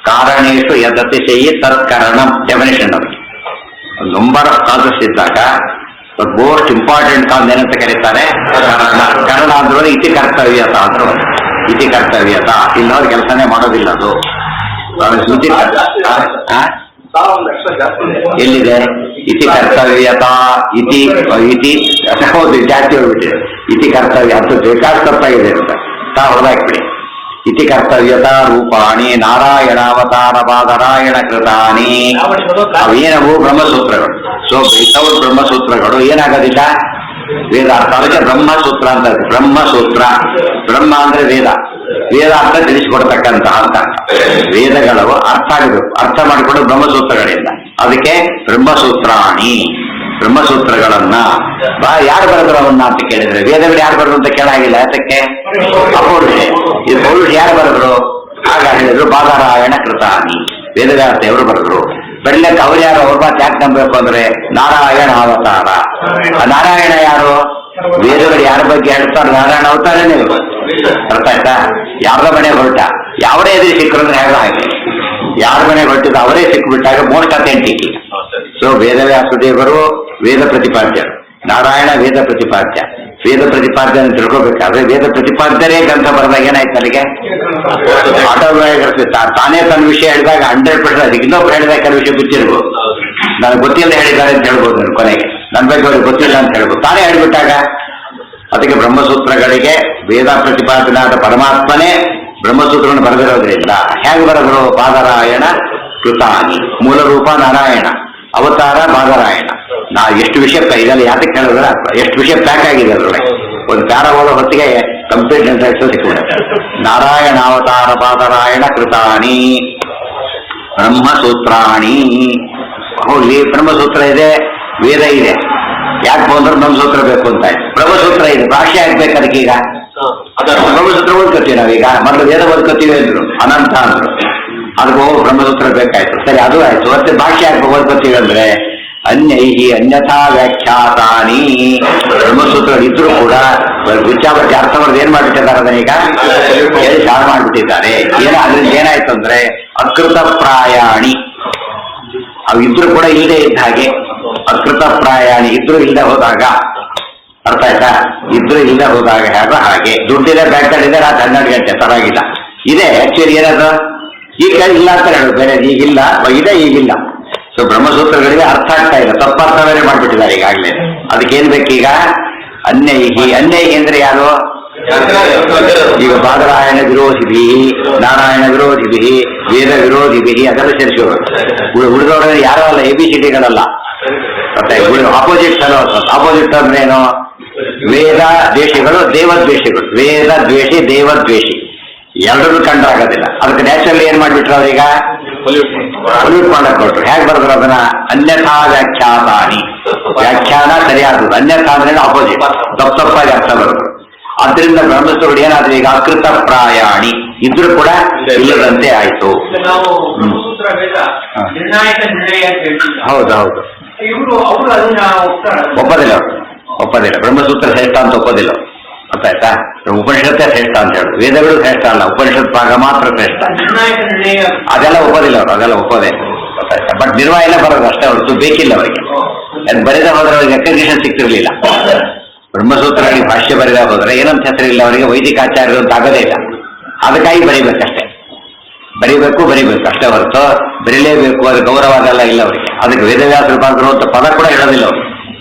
ಕಾರಣೇಶು ಯದತಿಶಯಿ ತತ್ಕರಣ ಡೆಫಿನೇಷನ್. ಅವ್ರಿಗೆ ನಂಬರ್ ಆಫ್ ಕಾಸಸ್ ಇದ್ದಾಗ ಮೋಸ್ಟ್ ಇಂಪಾರ್ಟೆಂಟ್ ಕಾಸ್ ಏನಂತ ಕರೀತಾರೆ? ಕಾರಣ. ಕಾರಣ ಅಂದ್ರೆ ಇತಿ ಕರ್ತವ್ಯತ ಅಂದ್ರು. ಇತಿ ಕರ್ತವ್ಯತ ಇಲ್ಲವ್ರ ಕೆಲಸನೇ ಮಾಡೋದಿಲ್ಲ ಅದು. ಎಲ್ಲಿದೆ ಇತಿ ಕರ್ತವ್ಯತ? ಇತಿ ಇತಿ ಹೌದು, ಜಾಸ್ತಿ ಹೋಗ್ಬಿಟ್ಟಿದೆ. ಇತಿ ಕರ್ತವ್ಯ ಅದು ಬೇಕಾದ ತಪ್ಪಾಗಿದೆ ಅಂತ ಹೊರದಾಕ್ಬಿಡಿ. ಇತಿ ಕರ್ತವ್ಯತ ರೂಪಾಣಿ ನಾರಾಯಣಾವತಾರ ಬಾದರಾಯಣ ಕೃತಾನಿ. ಅವೇನವು? ಬ್ರಹ್ಮಸೂತ್ರಗಳು. ಸೊ ವಿತೌಟ್ ಬ್ರಹ್ಮಸೂತ್ರಗಳು ಏನಾಗೋದಿಲ್ಲ ವೇದಾರ್ಥ. ಅದಕ್ಕೆ ಬ್ರಹ್ಮಸೂತ್ರ ಅಂತ. ಬ್ರಹ್ಮಸೂತ್ರ, ಬ್ರಹ್ಮ ಅಂದ್ರೆ ವೇದ, ವೇದಾರ್ಥ ತಿಳಿಸಿಕೊಡ್ತಕ್ಕಂತಹ ಅಂತ. ವೇದಗಳು ಅರ್ಥ ಆಗಬೇಕು, ಅರ್ಥ ಮಾಡಿಕೊಂಡು ಬ್ರಹ್ಮಸೂತ್ರಗಳಿಂದ. ಅದಕ್ಕೆ ಬ್ರಹ್ಮಸೂತ್ರಾಣಿ, ಬ್ರಹ್ಮಸೂತ್ರಗಳನ್ನ ಯಾರು ಬರೆದ್ರು ಅವನ್ನ ಅಂತ ಕೇಳಿದ್ರೆ ವೇದಗಳು ಯಾರು ಬರೆದ್ರು ಅಂತ ಕೇಳಾಗಿಲ್ಲ. ಯಾತಕ್ಕೆ? ಅಪೌರುಷ. ಇದು ಪೌರುಷ ಯಾರು ಬರೆದ್ರು? ಆಗ ಹೇಳಿದ್ರು ಬಾದರಾಯಣ ಕೃತಾನಿ, ವೇದವ್ಯಾಸ ಅವರು ಬರೆದ್ರು. ಬೆಳ್ಳಕ್ಕೆ ಅವ್ರು ಯಾರು? ಅವ್ರ ಮಾತು ಯಾಕೆ ನಂಬಬೇಕು ಅಂದ್ರೆ ನಾರಾಯಣ ಅವತಾರ. ನಾರಾಯಣ ಯಾರು? ವೇದಗಳು ಯಾರ ಬಗ್ಗೆ ಹೇಳ್ತಾರೆ? ನಾರಾಯಣ ಅವತಾರನೇ. ಅರ್ಥ ಆಯ್ತಾ? ಯಾರ ಮನೆ ಹೊರಟ, ಯಾವರೇ ಎದುರು ಸಿಕ್ಕರು ಅಂದ್ರೆ ಹೇಗೋ ಹಾಗೆ. ಯಾರ ಮನೆ ಹೊರಟಿದ್ದು ಅವರೇ ಸಿಕ್ಬಿಟ್ಟಾಗ ಮೋಸ್ಟ್ ಅಥೆಂಟಿಕ್. ಸೊ ವೇದವ್ಯಾಸ ದೇವರು ವೇದ ಪ್ರತಿಪಾದ್ಯರು, ನಾರಾಯಣ ವೇದ ಪ್ರತಿಪಾದ್ಯ. ವೇದ ಪ್ರತಿಪಾದ್ಯ ಅಂತ ತಿಳ್ಕೋಬೇಕಾದ್ರೆ ವೇದ ಪ್ರತಿಪಾದ್ಯರೇ ಗ್ರಂಥ ಬರೆದಾಗ ಏನಾಯ್ತು ಅಲ್ಲಿಗೆ? ಆಟೋಬಯೋಗ್ರಫಿ. ತಾನೇ ತನ್ನ ವಿಷಯ ಹೇಳಿದಾಗ 100% ಅದಕ್ಕೆ ಇನ್ನೊಬ್ರು ಹೇಳಿದಾಗ ಕೆಲವು ವಿಷಯ ಗೊತ್ತಿರ್ಬೋದು. ನನಗೆ ಗೊತ್ತಿಲ್ಲ ಹೇಳಿದ್ದಾರೆ ಅಂತ ಹೇಳ್ಬೋದು, ನಾನು ಕೊನೆಗೆ ನನ್ನ ಬಗ್ಗೆ ಅವ್ರಿಗೆ ಗೊತ್ತಿಲ್ಲ ಅಂತ ಹೇಳ್ಬೋದು. ತಾನೇ ಹೇಳ್ಬಿಟ್ಟಾಗ ಅದಕ್ಕೆ ಬ್ರಹ್ಮಸೂತ್ರಗಳಿಗೆ ವೇದ ಪ್ರತಿಪಾದನಾದ ಪರಮಾತ್ಮನೇ ಬ್ರಹ್ಮಸೂತ್ರವನ್ನು ಬರೆದಿರೋದ್ರಿಂದ ಹೇಗೆ ಬರೆದರು? ಬಾದರಾಯಣ ಕೃತಾನಿ. ಮೂಲ ರೂಪ ನಾರಾಯಣ, ಅವತಾರ ಬಾದರಾಯಣ. ಎಷ್ಟು ವಿಷಯ ಇದೆಲ್ಲ ಯಾತಕ್ಕೆ ಹೇಳಿದ್ರೆ ಎಷ್ಟು ವಿಷಯ ಪ್ಯಾಕ್ ಆಗಿದೆ ಅದರೊಳಗೆ. ಒಂದು ಪ್ಯಾರ ಓದೋ ಹೊತ್ತಿಗೆ ಕಂಪ್ಲೀಟ್ ಇಂಟ್ರೆಸ್ಟ್ ಸಿಕ್ಕಿಬಿಡುತ್ತೆ. ನಾರಾಯಣ ಅವತಾರ ಬಾದರಾಯಣ ಕೃತಾನಿ ಬ್ರಹ್ಮಸೂತ್ರಾಣಿ. ಹೋಗ್ಲಿ, ಬ್ರಹ್ಮಸೂತ್ರ ಇದೆ, ವೇದ ಇದೆ. ಯಾಕೆ ಬಂದ್ರೆ ಬ್ರಹ್ಮಸೂತ್ರ ಬೇಕು ಅಂತ ಬ್ರಹ್ಮಸೂತ್ರ ಇದೆ, ಭಾಷೆ ಆಗ್ಬೇಕು ಅದಕ್ಕೀಗ. ಬ್ರಹ್ಮಸೂತ್ರ ಓದ್ಕೋತೀವಿ ನಾವೀಗ. ಮೊದಲು ವೇದ ಓದ್ಕೋತೀವಿ ಅಂದ್ರು, ಅನಂತ ಅಂದ್ರು. ಅದಕ್ಕೆ ಬ್ರಹ್ಮಸೂತ್ರ ಬೇಕಾಯ್ತು. ಸರಿ, ಅದು ಆಯ್ತು. ಮತ್ತೆ ಭಾಷೆ ಯಾಕೆ ಓದ್ಕೋತೀವಿ ಅಂದ್ರೆ ಅನ್ಯೈಹಿ ಅನ್ಯಥಾ ವ್ಯಾಖ್ಯಾತಾನಿ. ಬ್ರಹ್ಮಸೂತ್ರ ಇದ್ರು ಕೂಡ ವಿಚಾರಕ್ಕೆ ಅರ್ಥ ಮಾಡೋದು ಏನ್ ಮಾಡ್ಬಿಟ್ಟಿದ್ದಾರೆ ಅದನ್ನೀಗ ಹೇಳಿ ಸಾರು ಮಾಡ್ಬಿಟ್ಟಿದ್ದಾರೆ. ಅದರಿಂದ ಏನಾಯ್ತು ಅಂದ್ರೆ ಅಕೃತ ಪ್ರಾಯಾಣಿ. ಅವು ಇದ್ರು ಕೂಡ ಇಲ್ಲದೆ ಇದ್ದ ಹಾಗೆ. ಅಕೃತ ಪ್ರಾಯಾಣಿ ಇದ್ರು ಇಲ್ಲದೆ ಹೋದಾಗ, ಅರ್ಥ ಆಯ್ತಾ? ಇದ್ರು ಇಲ್ಲದೆ ಹೋದಾಗ ಹೇಗೋ ಹಾಗೆ. ದುಡ್ಡಿದೆ, ಬ್ಯಾಂಕಲ್ಲಿ ಇದೆ, ರಾತ್ರಿ 12 ಗಂಟೆ ತರಾಗಿಲ್ಲ ಇದೆ. ಆಕ್ಚುಲಿ ಏನದು? ಈಗ ಇಲ್ಲ ಅಂತ ಹೇಳೋದು, ಬೇರೆ ಈಗಿಲ್ಲ, ಇದೆ ಈಗಿಲ್ಲ. ಸೊ ಬ್ರಹ್ಮಸೂತ್ರಗಳಿಗೆ ಅರ್ಥ ಆಗ್ತಾ ಇಲ್ಲ, ತಪ್ಪರ್ಥ ಬೇರೆ ಮಾಡ್ಬಿಟ್ಟಿದ್ದಾರೆ ಈಗಾಗಲೇ. ಅದಕ್ಕೇನ್ ಬೇಕೀಗ? ಅನ್ಯೈಹಿ. ಅನ್ಯೈಹಿ ಅಂದ್ರೆ ಯಾರು? ಈಗ ಬಾದರಾಯಣ ವಿರೋಧಿಭಿ, ನಾರಾಯಣ ವಿರೋಧಿಭಿ, ವೇದ ವಿರೋಧಿಭಿ ಅದೆಲ್ಲ ಸೇರಿಸೋರು. ಉಳಿದವರ ಯಾರೋ ಅಲ್ಲ, ABCDಗಳಲ್ಲ. ಮತ್ತೆ ಆಪೋಸಿಟ್ ಅಲ್ಲ. ಆಪೋಸಿಟ್ ಅಂದ್ರೆ ಏನು? ವೇದ ದ್ವೇಷಿಗಳು, ದೇವದ್ವೇಷಿಗಳು. ವೇದ ದ್ವೇಷಿ, ದೇವದ್ವೇಷಿ ಎರಡನ್ನೂ ಕಂಡಾಗೋದಿಲ್ಲ. ಅದಕ್ಕೆ ನ್ಯಾಚುರಲಿ ಏನ್ ಮಾಡ್ಬಿಟ್ರು ಅವ್ರೀಗ? ಪೊಲ್ಯೂಟ್ ಮಾಡಕ್ ಕೊಟ್ರು. ಹೇಗೆ ಬರೆದ್ರು ಅದನ್ನ? ಅನ್ಯಥಾ ವ್ಯಾಖ್ಯಾತಾನಿ. ವ್ಯಾಖ್ಯಾನ ಸರಿಯಾದದ್ದು, ಅನ್ಯಥಾ ಅಂದ್ರೆ ಆಪೋಸಿಟ್, ತಪ್ಪಾಗಿ ಅರ್ಥ ಬರೆದ್ರು. ಅದರಿಂದ ಬ್ರಹ್ಮಸೂತ್ರ ಏನಾದ್ರೆ ಈಗ ಅಕೃತ ಪ್ರಾಯಾಣಿ ಇದ್ರೂ ಕೂಡ ಇಲ್ಲದಂತೆ ಆಯ್ತು. ಹೌದೌದು, ಒಪ್ಪದಿಲ್ಲ. ಒಪ್ಪದಿಲ್ಲ. ಬ್ರಹ್ಮಸೂತ್ರ ಶ್ರೇಷ್ಠ ಅಂತ ಒಪ್ಪದಿಲ್ಲ. ಅರ್ಥ ಆಯ್ತಾ? ಉಪನಿಷತ್ತೇ ಶ್ರೇಷ್ಠ ಅಂತ ಹೇಳಿ, ವೇದಗಳು ಶ್ರೇಷ್ಠ ಅಲ್ಲ, ಉಪನಿಷತ್ ಭಾಗ ಮಾತ್ರ ಶ್ರೇಷ್ಠ. ಅದೆಲ್ಲ ಒಪ್ಪದಿಲ್ಲ ಅವರು, ಅದೆಲ್ಲ ಒಪ್ಪದೆ. ಗೊತ್ತಾಯ್ತಾ? ಬಟ್ ನಿರ್ವಾಹಣೆ ಬರೋದು ಅಷ್ಟೇ ಹೊರತು ಬೇಕಿಲ್ಲ ಅವರಿಗೆ. ಅದು ಬರೆದ ಹೋದ್ರೆ ಅವರಿಗೆ ರೆಕಗ್ನಿಷನ್ ಸಿಗ್ತಿರ್ಲಿಲ್ಲ. ಬ್ರಹ್ಮಸೂತ್ರಗಳಿಗೆ ಭಾಷ್ಯ ಬರೆದ ಹೋದ್ರೆ ಏನಂತ ಹೆಸರಿಲ್ಲ ಅವರಿಗೆ, ವೈದಿಕಾಚಾರ್ಯರು ಅಂತ ಆಗೋದೇ ಇಲ್ಲ. ಅದಕ್ಕಾಗಿ ಬರೀಬೇಕಷ್ಟೇ. ಬರೀಬೇಕು ಅಷ್ಟೇ ಹೊರತು ಬರೀಲೇಬೇಕು ಅದು ಗೌರವ ಅದೆಲ್ಲ ಇಲ್ಲ ಅವರಿಗೆ. ಅದಕ್ಕೆ ವೇದವ್ಯಾಸರು ಬರೆದ್ರು ಅಂತ ಪದ ಕೂಡ ಹೇಳೋದಿಲ್ಲ ಅವರು.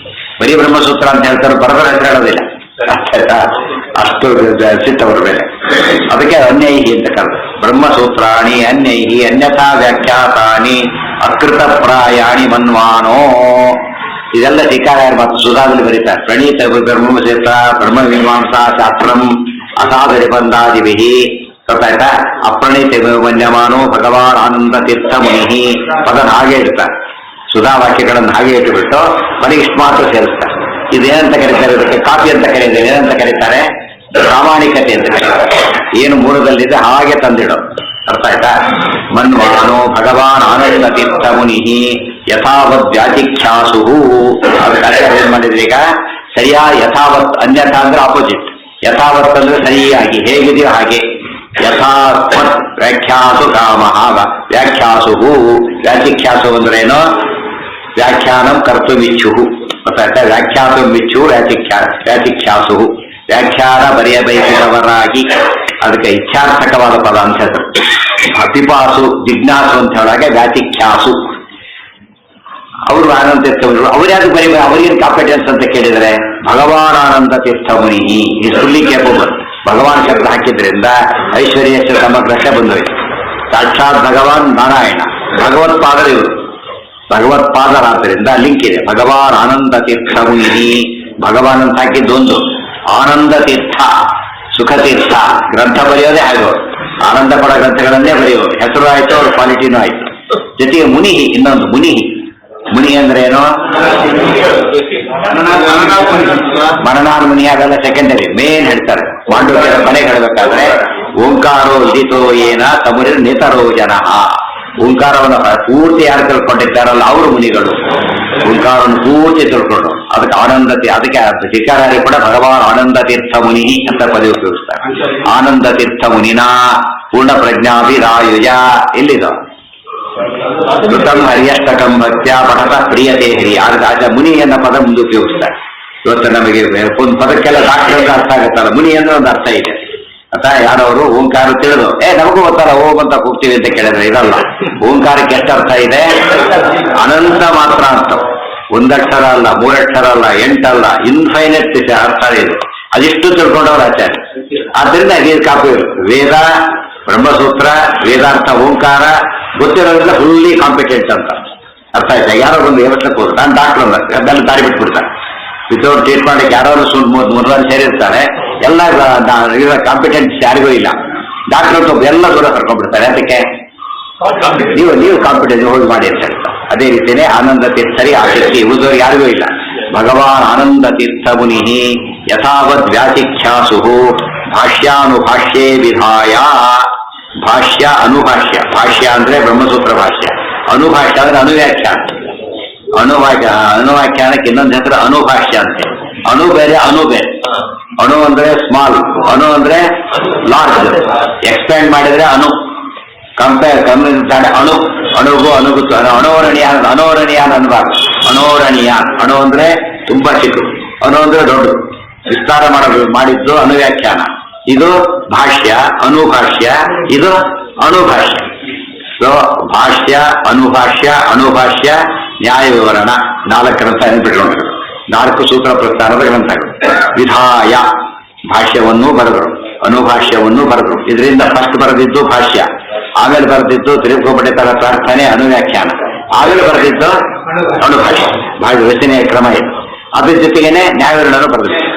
ಬರೀ ಬ್ರಹ್ಮಸೂತ್ರ ಅಂತ ಹೇಳ್ತಾರೆ, ಬರೆದ್ರೆ ಹೆಸರು ಹೇಳೋದಿಲ್ಲ. ಅಷ್ಟು ಸಿಟ್ಟವರ ಮೇಲೆ. ಅದಕ್ಕೆ ಅನ್ಯೈಹಿ ಅಂತ ಕರೆದು ಬ್ರಹ್ಮಸೂತ್ರಾಣಿ ಅನ್ಯೈಹಿ ಅನ್ಯಥಾ ವ್ಯಾಖ್ಯಾತಾನಿ ಅಕೃತ ಪ್ರಾಯಾಣಿ ಮನ್ವಾನೋ. ಇದೆಲ್ಲ ಟೀಕಾರಾಯರು ಮತ್ತು ಸುಧಾದಲ್ಲಿ ಬರೀತಾರೆ. ಪ್ರಣೀತ ಬ್ರಹ್ಮಸೂತ್ರ ಬ್ರಹ್ಮ ಮೀಮಾಂಸಾ ಶಾಸ್ತ್ರಂ ಅಸಾಧರಿ ಬಂದಾದಿಭಿ. ಗೊತ್ತಾಯ್ತಾ? ಅಪ್ರಣೀತ ಮನ್ಯಮಾನೋ ಭಗವಾನ್ ಆನಂದ ತೀರ್ಥ ಮುನಿ ಪದನ ಹಾಗೆ ಇಡ್ತಾರೆ. ಸುಧಾ ವಾಕ್ಯಗಳನ್ನು ಹಾಗೆ ಇಟ್ಟುಬಿಟ್ಟು ಮನೆಗೆ ಇಷ್ಟು ಮಾತ್ರ ಸೇರಿಸ್ತಾರೆ. ಇದೇನಂತ ಕರೀತಾರೆ? ಇದಕ್ಕೆ ಕಾಪಿ ಅಂತ ಕರೀತಾರೆ. ಏನಂತ ಕರೀತಾರೆ? ಪ್ರಾಮಾಣಿಕತೆ ಅಂತ ಕರೀತಾರೆ. ಏನು ಮೂಲದಲ್ಲಿದೆ ಹಾಗೆ ತಂದಿಡೋ. ಅರ್ಥ ಆಯ್ತಾ? ಮನ್ವಾನೋ ಭಗವಾನ್ ಆನಂದ ತೀರ್ಥ ಮುನಿ ಯಥಾವತ್ ವ್ಯಾತಿಖ್ಯಾಸು. ಅದಕ್ಕೆ ಏನ್ ಮಾಡಿದ್ರೆ ಈಗ ಸರಿಯಾ ಯಥಾವತ್. ಅನ್ಯಥಾ ಅಂದ್ರೆ ಆಪೋಸಿಟ್, ಯಥಾವತ್ ಅಂದ್ರೆ ಸರಿಯಾಗಿ ಹೇಗಿದೆಯೋ ಹಾಗೆ. ಯಥಾವತ್ ವ್ಯಾಖ್ಯಾಸು ಕಾಮಃ ವ್ಯಾಖ್ಯಾಸು. ವ್ಯಾತಿಖ್ಯಾಸು ಅಂದ್ರೆ ಏನು? ವ್ಯಾಖ್ಯಾನಂ ಕರ್ತುಮಿಚ್ಚು. ಗೊತ್ತಾಯ್ತಾ? ವ್ಯಾಖ್ಯಾತುಮಿಚ್ಚು ವ್ಯಾತಿಖ್ಯಾಸು. ವ್ಯಾಖ್ಯಾನ ಬರೆಯಬಯಸಿದವರಾಗಿ. ಅದಕ್ಕೆ ಇಚ್ಛಾರ್ಥಕವಾದ ಪದ ಅಂತ ಹೆಸರು. ಅಪಿಪಾಸು ಜಿಜ್ಞಾಸು ಅಂತ ಹೇಳಾಗ ವ್ಯಾತಿಖ್ಯಾಸು. ಅವರು ಆನಂದ ತೀರ್ಥಮುನಿ ಅವ್ರ್ಯಾವ್ದು ಬರೀಬೇಕು? ಅವರಿಗೇನು ಕಾಂಪಿಟೆನ್ಸ್ ಅಂತ ಕೇಳಿದರೆ ಭಗವಾನ್ ಆನಂದ ತೀರ್ಥಮುನಿ ಈ ಸುಳ್ಳಿ ಕೇಪಬಲ್. ಭಗವಾನ್ ಶಬ್ದ ಹಾಕಿದ್ರಿಂದ ಐಶ್ವರ್ಯ ಸಮಗ್ರತೆ ಬಂದೋಯ್ತು. ಸಾಕ್ಷಾತ್ ಭಗವಾನ್ ನಾರಾಯಣ, ಭಗವತ್ಪಾದರು ಇವರು. ಭಗವತ್ಪಾದರಾದ್ದರಿಂದ ಲಿಂಕ್ ಇದೆ. ಭಗವಾನ್ ಆನಂದ ತೀರ್ಥ ಮುನಿ. ಭಗವಾನ್ ಅಂತ ಹಾಕಿದ್ದೊಂದು, ಆನಂದ ತೀರ್ಥ ಸುಖತೀರ್ಥ. ಗ್ರಂಥ ಬರೆಯೋದೇ ಹಾಗೆ, ಆನಂದ ಕೊಡ ಗ್ರಂಥಗಳನ್ನೇ ಬರೆಯೋರು. ಹೆಸರು ಆಯ್ತು, ಅವ್ರ ಕ್ವಾಲಿಟಿನೂ ಆಯ್ತು. ಜೊತೆಗೆ ಮುನಿ, ಇನ್ನೊಂದು ಮುನಿ. ಮುನಿ ಅಂದ್ರೆ ಏನು? ಮನನಾನ್ ಮುನಿ ಆಗಲ್ಲ, ಸೆಕೆಂಡರಿ. ಮೇನ್ ಹೇಳ್ತಾರೆ ಮಾಂಡವ್ಯರ ಮನೆಗೆ ಹೇಳಬೇಕಾದ್ರೆ ಓಂಕಾರೋ ಉದಿತೋ ಏನ ತಮುರಿ ನೇತರೋ ಜನ. ಓಂಕಾರವನ್ನು ಪೂರ್ತಿ ಯಾರು ತಿಳ್ಕೊಂಡಿದ್ದಾರಲ್ಲ ಅವರು ಮುನಿಗಳು. ಓಂಕಾರವನ್ನು ಪೂರ್ತಿ ತಿಳ್ಕೊಂಡು ಅದಕ್ಕೆ ಆನಂದತೆ. ಅದಕ್ಕೆ ಧಿಕಾರಿ ಕೂಡ ಭಗವಾನ್ ಆನಂದ ತೀರ್ಥ ಮುನಿ ಅಂತ ಪದ ಉಪಯೋಗಿಸ್ತಾರೆ. ಆನಂದ ತೀರ್ಥ ಮುನಿನಾ ಪೂರ್ಣ ಪ್ರಜ್ಞಾಭಿರಾಯುಜ. ಎಲ್ಲಿದ ಕೃತಂ ಹರಿಯಷ್ಟಕಂ ಭಕ್ತ್ಯ ಪಠತ ಪ್ರಿಯತೆ ಹರಿ. ಆಗ ಮುನಿ ಎನ್ನ ಪದ ಮುಂದೆ ಉಪಯೋಗಿಸ್ತಾರೆ. ಇವತ್ತು ನಮಗೆ ಒಂದು ಪದಕ್ಕೆಲ್ಲ ಡಾಕ್ಟರ್ ಅಂತ ಅರ್ಥ ಆಗುತ್ತಲ್ಲ, ಮುನಿ ಅಂದ್ರೆ ಒಂದು ಅರ್ಥ ಇದೆ. ಅಥವಾ ಯಾರವರು ಓಂಕಾರ ತಿಳಿದು ನಮಗೂ ಗೊತ್ತಲ್ಲ ಓಂ ಅಂತ ಕೂಗ್ತೀವಿ ಅಂತ ಕೇಳಿದ್ರೆ ಇದಲ್ಲ. ಓಂಕಾರಕ್ಕೆ ಎಷ್ಟು ಅರ್ಥ ಇದೆ? ಅನಂತ ಮಾತ್ರ ಅಂತ. ಒಂದಕ್ಷರ ಅಲ್ಲ, ಮೂರಕ್ಷರ ಅಲ್ಲ, ಎಂಟಲ್ಲ, ಇನ್ಫೈನೈಟ್ ಅರ್ಥ ಇದೆ. ಅದಿಷ್ಟು ತಿಳ್ಕೊಂಡವ್ರು ಆಚಾರ್ಯ. ಆದ್ರಿಂದ ಇದು ಕಾಪಿ ವೇದ, ಬ್ರಹ್ಮಸೂತ್ರ, ವೇದಾರ್ಥ, ಓಂಕಾರ ಗೊತ್ತಿರೋದ್ರಿಂದ ಫುಲ್ಲಿ ಕಾಂಪಿಟೆಂಟ್ ಅಂತ ಅರ್ಥ ಆಯ್ತಾ? ಯಾರೋ ಒಂದು ವ್ಯವಸ್ಥೆಗೆ ಹೋದ್ರು, ನಾನು ಡಾಕ್ಟರ್ ಅದೆಲ್ಲ ದಾರಿ ಬಿಟ್ಬಿಡ್ತಾರೆ. ವಿತೌಟ್ ಟ್ರೀಟ್ಮೆಂಟ್ ಯಾರೋ ಮೂರು ಸೇರಿರ್ತಾರೆ. ಎಲ್ಲ ಕಾಂಪಿಟೆನ್ಸ್ ಯಾರಿಗೂ ಇಲ್ಲ. ಡಾಕ್ಟರ್ ಎಲ್ಲ ದೂರ ಕರ್ಕೊಂಡ್ಬಿಡ್ತಾರೆ. ಅದಕ್ಕೆ ನೀವು ಕಾಂಪಿಟೆನ್ಸ್ ಹೋಲ್ಡ್ ಮಾಡಿ ಅಂತ ಹೇಳ್ತಾರೆ. ಅದೇ ರೀತಿಯೇ ಆನಂದ ತೀರ್ಥರಿ ಆ ಶಕ್ತಿ ಉಳಿದವರು ಯಾರಿಗೂ ಇಲ್ಲ. ಭಗವಾನ್ ಆನಂದ ತೀರ್ಥ ಮುನಿ ಯಥಾವತ್ ವ್ಯಾತಿಖ್ಯಾಸು ಭಾಷ್ಯಾನುಭಾಷ್ಯೇ ವಿಧಾಯ. ಭಾಷ್ಯ ಅನುಭಾಷ್ಯ. ಭಾಷ್ಯ ಅಂದ್ರೆ ಬ್ರಹ್ಮಸೂತ್ರ ಭಾಷ್ಯ, ಅನುಭಾಷ್ಯ ಅಂದ್ರೆ ಅನುವ್ಯಾಖ್ಯಾನ. ಅನುವ್ಯಾಖ್ಯಾನಕ್ಕೆ ಇನ್ನೊಂದು ಹೆಸರು ಅನುಭಾಷ್ಯ ಅಂತೆ. ಅಣು ಬೇರೆ, ಅಣು ಬೇರೆ. ಅಣು ಅಂದ್ರೆ ಸ್ಮಾಲ್, ಅಣು ಅಂದ್ರೆ ಲಾರ್ಜ್. ಎಕ್ಸ್ಪ್ಯಾಂಡ್ ಮಾಡಿದ್ರೆ ಅಣು, ಅಣು ಅಣುಗೂ ಅಣುಗುತ್ತು. ಅಣೋರಣೀಯಾನ್, ಅನೋರಣೀಯಾನ್ ಅನ್ಬಾರ್ದು. ಅಣೋರಣೀಯಾನ್. ಅಣು ಅಂದ್ರೆ ತುಂಬಾ ಚಿಕ್ಕ, ಅಣು ಅಂದ್ರೆ ದೊಡ್ಡದು. ವಿಸ್ತಾರ ಮಾಡಿದ್ದು ಅನುವ್ಯಾಖ್ಯಾನ. ಇದು ಭಾಷ್ಯ, ಅನುಭಾಷ್ಯ. ಇದು ಅಣುಭಾಷ್ಯ. ಸೊ ಭಾಷ್ಯ, ಅನುಭಾಷ್ಯ, ಅಣುಭಾಷ್ಯ, ನ್ಯಾಯ ವಿವರಣ 4 ಗ್ರಂಥ ನೆನಪಿಟ್ಕೊಂಡಿರು. 4 ಸೂತ್ರ ಪ್ರಸ್ಥಾನದ ಗ್ರಂಥಗಳು. ವಿಧಾಯ ಭಾಷ್ಯವನ್ನೂ ಬರೆದರು, ಅನುಭಾಷ್ಯವನ್ನೂ ಬರೆದರು. ಇದರಿಂದ ಫಸ್ಟ್ ಬರೆದಿದ್ದು ಭಾಷ್ಯ, ಆಮೇಲೆ ಬರೆದಿದ್ದು ತ್ರಿಕೋಪಠಿತರ ಪ್ರಾರ್ಥನೆ ಅನುವ್ಯಾಖ್ಯಾನ, ಆಮೇಲೆ ಬರೆದಿದ್ದು ಅನುಭಾಷ್ಯ. ಬಹಳ ರಚನೆಯ ಕ್ರಮ ಇದು. ಅದ್ರ ಜೊತೆಗೇನೆ ನ್ಯಾಯವಿರಣನು ಬರೆದಿತ್ತು.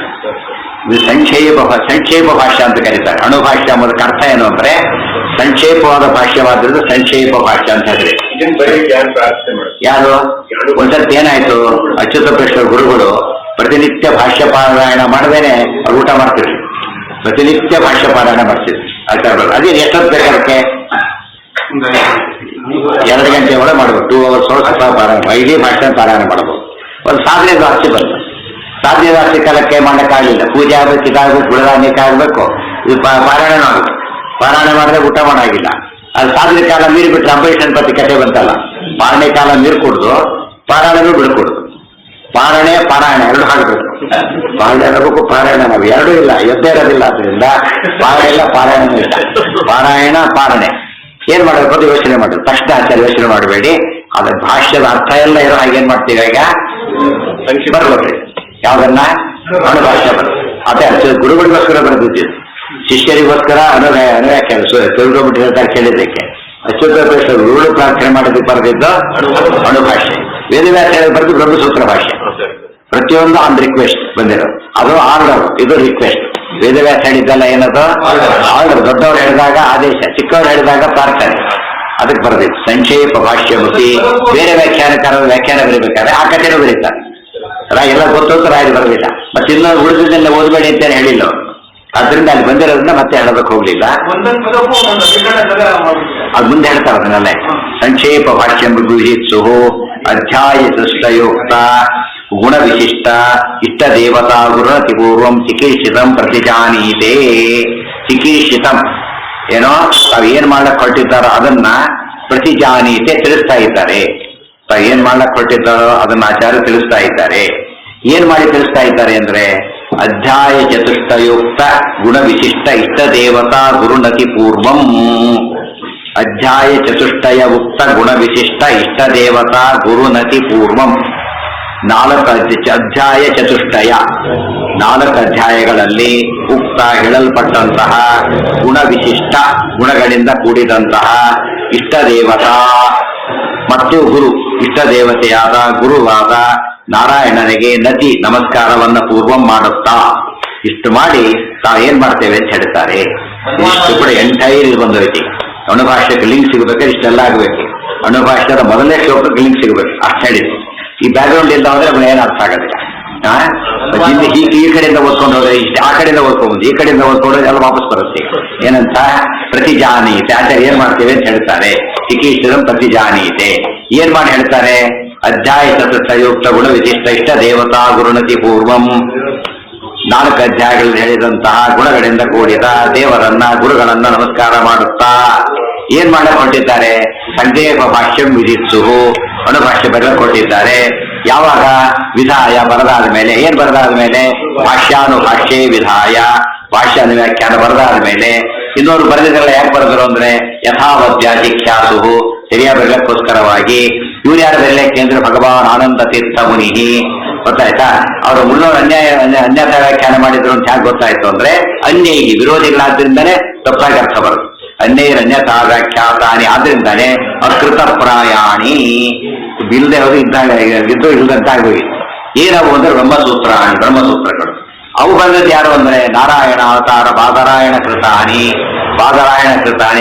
ಇದು ಸಂಕ್ಷೇಪ ಭಾಷ್ಯ ಅಂತ ಕರೀತಾರೆ. ಅಣುಭಾಷ್ಯ ಅನ್ನೋದಕ್ಕೆ ಅರ್ಥ ಏನು ಅಂದ್ರೆ ಸಂಕ್ಷೇಪವಾದ ಭಾಷ್ಯವಾದ್ರಿಂದ ಸಂಕ್ಷೇಪ ಭಾಷ್ಯ ಅಂತ ಹೇಳಿದ್ರೆ. ಯಾರು ಒಂದ್ಸರ್ತಿ ಏನಾಯ್ತು, ಅಚ್ಯುತ ಕೃಷ್ಣ ಗುರುಗಳು ಪ್ರತಿನಿತ್ಯ ಭಾಷ್ಯ ಪಾರಾಯಣ ಮಾಡದೇನೆ ಅವ್ರು ಊಟ ಮಾಡ್ತಿದ್ರು. ಪ್ರತಿನಿತ್ಯ ಭಾಷ್ಯ ಪಾರಾಯಣ ಮಾಡ್ತಿದ್ರು ಆಚಾರ್ಯರು. ಅದೇ ಎಷ್ಟೊತ್ತು ಬೇಕಾದಕ್ಕೆ 2 ಗಂಟೆ ಒಳಗೆ ಮಾಡ್ಬೋದು. 2 hours ಪಾರಾಯಣ, ಇಡೀ ಭಾಷೆ ಪಾರಾಯಣ ಮಾಡಬಹುದು. ಒಂದು ಸಾಧನೆ ಜಾಸ್ತಿ ಬಂತು. ಸಾಧನೆ ಜಾಸ್ತಿ ಕಾಲಕ್ಕೆ ಮಾಡಕ್ಕಾಗಲಿಲ್ಲ. ಪೂಜೆ ಆಗ್ಬೇಕು, ಇದಾಗಬೇಕು, ಗುಣದಾನಿಕ ಆಗ್ಬೇಕು, ಇದು ಪಾರಾಯಣ ಆಗುತ್ತೆ. ಪಾರಾಯಣ ಮಾಡಿದ್ರೆ ಊಟ ಮಾಡಾಗಿಲ್ಲ. ಅದು ಸಾಧನೆ ಕಾಲ ಮೀರಿ ಬಿಟ್ರೆ ಅಂಬರೀಷನ್ ಪತಿ ಕಥೆ ಬಂತಲ್ಲ, ಪಾರಣೆ ಕಾಲ ಮೀರು ಕುಡ್ದು ಪಾರಾಯಣನೂ ಬಿಡ್ಕೊಡುದು. ಪಾರಾಯಣ ಎರಡು ಹಾಡಬೇಕು. ಪಾರಾಯಣ ಇರಬೇಕು, ಪಾರಾಯಣ ನಾವು ಎರಡೂ ಇಲ್ಲ, ಎದ್ದೇ ಇರೋದಿಲ್ಲ. ಅದರಿಂದ ಪಾರಾಯಣ ಇಲ್ಲ, ಪಾರಾಯಣನೂ ಇಲ್ಲ. ಪಾರಣೆ ಏನ್ ಮಾಡಬೇಕು ಅಂತ ಯೋಚನೆ ಮಾಡಿ ತಕ್ಷಣ ಆಚಾರ ಯೋಚನೆ ಮಾಡಬೇಡಿ. ಅದ್ರ ಭಾಷ್ಯದ ಅರ್ಥ ಎಲ್ಲ ಇರೋ ಹಾಗೆ ಏನ್ ಮಾಡ್ತೀವಿ ಈಗ ಬರ್ಬೇಕ್ರಿ. ಯಾವ್ದನ್ನ ಅಣುಭಾಷ್ಯ ಬರ್ತದೆ. ಅದೇ ಗುರುಗಳಿಗೋಸ್ಕರ ಬರೆದಿದ್ದೀವಿ, ಶಿಷ್ಯರಿಗೋಸ್ಕರ ಅನುವ್ಯಾಖ್ಯಾನ ತಿಳ್ಕೊಂಡ್ಬಿಟ್ಟು ಹೇಳ್ತಾರೆ ಕೇಳಿದ್ದಕ್ಕೆ. ಅಚ್ಯುತ ಕೃಷ್ಣ ಗುರುಗಳು ಪ್ರಾರ್ಥನೆ ಮಾಡೋದಕ್ಕೆ ಬರೆದಿದ್ದು ಅಣುಭಾಷ್ಯ. ವೇದವ್ಯಾಸ ಬರೆದು ಬ್ರಹ್ಮಸೂತ್ರ ಭಾಷ್ಯ. ಪ್ರತಿಯೊಂದು ಆನ್ ರಿಕ್ವೆಸ್ಟ್ ಬಂದಿರೋದು. ಅದು ಆರ್ಡರ್, ಇದು ರಿಕ್ವೆಸ್ಟ್. ವೇದವ್ಯಾಸ ಹೇಳಿದ್ದಲ್ಲ ಏನದು ಆರ್ಡರ್. ದೊಡ್ಡವ್ರು ಹೇಳಿದಾಗ ಆದೇಶ, ಚಿಕ್ಕವ್ರು ಹೇಳಿದಾಗ ಪ್ರಾರ್ಥನೆ. ಅದಕ್ಕೆ ಬರೆದಿತ್ತು ಸಂಕ್ಷೇಪ ಭಾಷ್ಯ ಮುಖಿ. ಬೇರೆ ವ್ಯಾಖ್ಯಾನಕಾರರು ವ್ಯಾಖ್ಯಾನ ಬರೀಬೇಕಾದ್ರೆ ಆ ಕಥೆನೂ ಬರೀತಾರೆ. ಎಲ್ಲ ಗೊತ್ತಂತ ರಾಯರು ಬರಲಿಲ್ಲ. ಮತ್ತೆ ಇನ್ನೊಂದು ಉಳಿದಿದ್ದೆಲ್ಲ ಓದಬೇಡಿ ಅಂತೇನೆ ಹೇಳಿಲ್ಲ ಅವರು. ಆದ್ರಿಂದ ಅಲ್ಲಿ ಬಂದಿರೋದ್ರಿಂದ ಮತ್ತೆ ಹೇಳೋದಕ್ಕೆ ಹೋಗ್ಲಿಲ್ಲ. ಅದು ಮುಂದೆ ಹೇಳ್ತಾರೆ ಅದನ್ನೆಲ್ಲ. ಸಂಕ್ಷೇಪ ಭಾಷ್ಯ ಮೃಗುಹಿತ್ಸು ಅಧ್ಯಾಯ ಸೃಷ್ಟಯುಕ್ತ ಗುಣ ವಿಶಿಷ್ಟ ಇಷ್ಟ ದೇವತಾ ಗುರುನತಿ ಪೂರ್ವಂ ಚಿಕೀರ್ಷಿತಂ ಪ್ರತಿಜಾನೀತೆ. ಚಿಕೀರ್ಷಿತಂ ಏನೋ ತಾವು ಏನ್ ಮಾಡ್ಲಕ್ ಹೊರಟಿದ್ದಾರೋ ಅದನ್ನ ಪ್ರತಿಜಾನೀತೆ ತಿಳಿಸ್ತಾ ಇದ್ದಾರೆ. ತಾವು ಏನ್ ಮಾಡ್ಲಕ್ ಹೊರಟಿದ್ದಾರೋ ಅದನ್ನ ಆಚಾರ್ಯ ತಿಳಿಸ್ತಾ ಇದ್ದಾರೆ. ಏನ್ ಮಾಡಿ ತಿಳಿಸ್ತಾ ಇದ್ದಾರೆ ಅಂದ್ರೆ ಅಧ್ಯಾಯ ಚತುಷ್ಟಯುಕ್ತ ಗುಣ ವಿಶಿಷ್ಟ ಇಷ್ಟ ದೇವತಾ ಗುರುನತಿ ಪೂರ್ವಂ. ಅಧ್ಯಾಯ ಚತುಷ್ಟಯ ಉಕ್ತ ಗುಣ ವಿಶಿಷ್ಟ ಇಷ್ಟ ದೇವತಾ ಗುರುನತಿ ಪೂರ್ವಂ. 4 ಅಧ್ಯಾಯ ಚತುಷ್ಟಯ, 4 ಅಧ್ಯಾಯಗಳಲ್ಲಿ ಉಕ್ತ ಹೇಳಲ್ಪಟ್ಟಂತಹ ಗುಣ ವಿಶಿಷ್ಟ ಗುಣಗಳಿಂದ ಕೂಡಿದಂತಹ ಇಷ್ಟ ದೇವತಾ ಮತ್ತು ಗುರು, ಇಷ್ಟ ದೇವತೆಯಾದ ಗುರುವಾದ ನಾರಾಯಣನಿಗೆ ನತಿ ನಮಸ್ಕಾರವನ್ನ ಪೂರ್ವಂ ಮಾಡುತ್ತಾ ಇಷ್ಟು ಮಾಡಿ ತಾವು ಏನ್ ಮಾಡ್ತೇವೆ ಅಂತ ಹೇಳ್ತಾರೆ. ಇಷ್ಟು ಕೂಡ ಎಂಟೈರ್ ಇದು ಬಂದೈತಿ. ಅಣುಭಾಷ್ಯಕ್ಕೆ ಲಿಂಕ್ ಸಿಗಬೇಕಾದ್ರೆ ಇಷ್ಟೆಲ್ಲ ಆಗಬೇಕು. ಅಣುಭಾಷ್ಯದ ಮೊದಲನೇ ಶ್ಲೋಕಕ್ಕೆ ಲಿಂಕ್ ಸಿಗಬೇಕು ಅಷ್ಟು ಹೇಳಿದ್ರು. ಈ ಬ್ಯಾಕ್ಗ್ರೌಂಡ್ ಇಲ್ಲ ಅಂದ್ರೆ ಏನು ಅರ್ಥ ಆಗೋದಿಲ್ಲ. ಈ ಕಡೆಯಿಂದ ಓದ್ಕೊಂಡು ಹೋದ್ರೆ ಇಷ್ಟ, ಆ ಕಡೆಯಿಂದ ಓದ್ಕೊಂಡು ಈ ಕಡೆಯಿಂದ ಓದ್ಕೊಂಡು ಎಲ್ಲ ವಾಪಸ್ ಬರುತ್ತೆ. ಏನಂತ ಪ್ರತಿಜಾನೀತೆ ಆಚಾರ್ಯ ಏನ್ ಮಾಡ್ತೇವೆ ಅಂತ ಹೇಳ್ತಾರೆ. ಚಿಕೀರ್ಷಿತಂ ಪ್ರತಿಜಾನೀತೆ ಏನ್ ಮಾಡಿ ಹೇಳ್ತಾರೆ. ಅಧ್ಯಾಯ ಚತುಷ್ಟಯುಕ್ತ ಗುಣ ವಿಶಿಷ್ಟ ಇಷ್ಟ ದೇವತಾ ಗುರುನತಿ ಪೂರ್ವಂ. 4 ಅಧ್ಯಾಯಗಳಲ್ಲಿ ಹೇಳಿದಂತಹ ಗುಣಗಳಿಂದ ಕೂಡಿದ ದೇವರನ್ನ ಗುರುಗಳನ್ನ ನಮಸ್ಕಾರ ಮಾಡುತ್ತಾ ಏನ್ ಮಾಡಕ್ ಹೊರಟಿದ್ದಾರೆ. ಸಂಕ್ಷೇಪ ಭಾಷ್ಯಂ ವಿಧಿಸು ಅಣುಭಾಷ್ಯ ಬರೆಯಲು ಕೊಟ್ಟಿದ್ದಾರೆ. ಯಾವಾಗ ವಿಧಾಯ ಬರದಾದ ಮೇಲೆ, ಏನ್ ಬರದಾದ ಮೇಲೆ ಭಾಷ್ಯಾನುಭಾಷ್ಯೇ ವಿಧಾಯ, ಭಾಷ್ಯ ಅನುವ್ಯಾಖ್ಯಾನ ಬರದಾದ ಮೇಲೆ ಇನ್ನೊಂದು ಬರೆದಿದ್ರಲ್ಲ. ಯಾಕೆ ಬರೆದರು ಅಂದ್ರೆ ಯಥಾವದ್ಯಾಧಿಖ್ಯಾಸು ಸರಿಯಾದ ಬರಲಿಕ್ಕೋಸ್ಕರವಾಗಿ. ಇವ್ರು ಯಾರು ಬರಲಿಕ್ಕೆ ಅಂದ್ರೆ ಭಗವಾನ್ ಆನಂದ ತೀರ್ಥ ಮುನಿ. ಗೊತ್ತಾಯ್ತಾ? ಅವರು ಮುನ್ನೂರು ಅನ್ಯತಾ ವ್ಯಾಖ್ಯಾನ ಮಾಡಿದ್ರು ಅಂತ ಹೇಗೆ ಗೊತ್ತಾಯ್ತು ಅಂದ್ರೆ ಅನ್ಯೈಹಿ ವಿರೋಧಿಗಳಾದ್ರಿಂದಾನೇ ತಪ್ಪಾಗಿ ಅರ್ಥ ಬರುತ್ತೆ. ಅನ್ಯೈರನ್ಯತಾ ವ್ಯಾಖ್ಯಾತಾನಿ ಆದ್ರಿಂದಾನೇ ಅಕೃತ ಪ್ರಾಯಾಣಿ ಬಿಲ್ದೆ ಅವರು ಇದ್ದು ಇಲ್ಲದಂತ ಆಗೋಗಿ. ಏನವು ಅಂದ್ರೆ ಬ್ರಹ್ಮಸೂತ್ರಗಳು. ಅವು ಬಂದದ್ದು ಯಾರು ಅಂದ್ರೆ ನಾರಾಯಣ ಅವತಾರ ಬಾದರಾಯಣ ಕೃತಾನಿ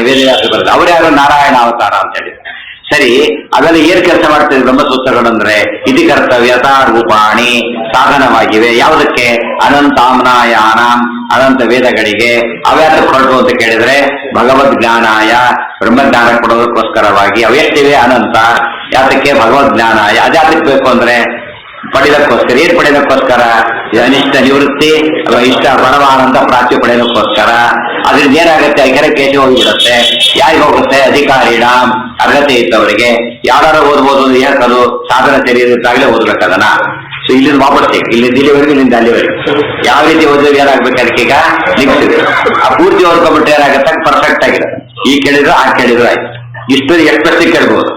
ವೇದವ್ಯಾಸ ಬರುತ್ತೆ. ಅವ್ರು ಯಾರು ನಾರಾಯಣ ಅವತಾರ ಅಂತ ಹೇಳಿ. ಸರಿ, ಅದೆಲ್ಲ ಏನ್ ಕೆಲಸ ಮಾಡ್ತಿದೆ ಬ್ರಹ್ಮಸೂತ್ರಗಳು ಅಂದ್ರೆ ಇತಿ ಕರ್ತವ್ಯತಾ ರೂಪಾಣಿ ಸಾಧನವಾಗಿವೆ. ಯಾವುದಕ್ಕೆ? ಅನಂತಾಮ್ನಾಯಾನಾಂ ಅನಂತ ವೇದಗಳಿಗೆ. ಅವ್ಯಾತಕ್ಕೆ ಹೊರಟು ಅಂತ ಕೇಳಿದ್ರೆ ಭಗವದ್ ಜ್ಞಾನಾಯ ಬ್ರಹ್ಮಜ್ಞಾನ ಕೊಡೋದಕ್ಕೋಸ್ಕರವಾಗಿ ಅವ್ಯಕ್ತಿವೆ ಅನಂತ. ಯಾತಕ್ಕೆ? ಭಗವದ್ ಜ್ಞಾನಾಯ. ಅದ್ಯಾತಕ್ಕೆ ಬೇಕು ಅಂದ್ರೆ ಪಡೆಯೋದಕ್ಕೋಸ್ಕರ. ಏನ್ ಪಡೆಯೋದಕ್ಕೋಸ್ಕರ? ಅನಿಷ್ಟ ನಿವೃತ್ತಿ ಅಥವಾ ಇಷ್ಟ ಪರಮಾನಂದ ಪ್ರಾಪ್ತಿ ಪಡೆಯೋದಕ್ಕೋಸ್ಕರ. ಅದ್ರಿಂದ ಏನಾಗುತ್ತೆ? ಕೆರೆ ಕೇಸಿ ಹೋಗಿಬಿಡುತ್ತೆ. ಯಾರಿಗೆ ಹೋಗುತ್ತೆ? ಅಧಿಕಾರಿಣ ಅರ್ಹತೆ ಇದ್ದವರಿಗೆ. ಯಾರು ಓದ್ಬೋದು ಹೇಳ್ತದು ಸಾಧನ ಸೇರಿದ್ದಾಗಲೇ ಓದ್ಬೇಕು ಅದನ್ನ. ಸೊ ಇಲ್ಲಿಂದ ವಾಪಸ್ ಇಲ್ಲಿಂದ ಇಲ್ಲಿವರೆಗೂ, ಇಲ್ಲಿಂದ ಅಲ್ಲಿವರೆಗೂ ಯಾವ ರೀತಿ ಓದಿದ್ರೆ ಏನಾಗ್ಬೇಕು? ಅದಕ್ಕೆ ಈಗ ಲಿಂಕ್ಸ್ ಇದೆ. ಆ ಪೂರ್ತಿ ಓದ್ಕೊಂಡ್ಬಿಟ್ರೆ ಏನಾಗುತ್ತೆ? ಪರ್ಫೆಕ್ಟ್ ಆಗಿದೆ. ಈ ಕೇಳಿದ್ರು ಆ ಕೇಳಿದ್ರು ಆಯ್ತು. ಇಷ್ಟು ಎಷ್ಟು ಪ್ರಶ್ನೆ ಕೇಳ್ಬೋದು.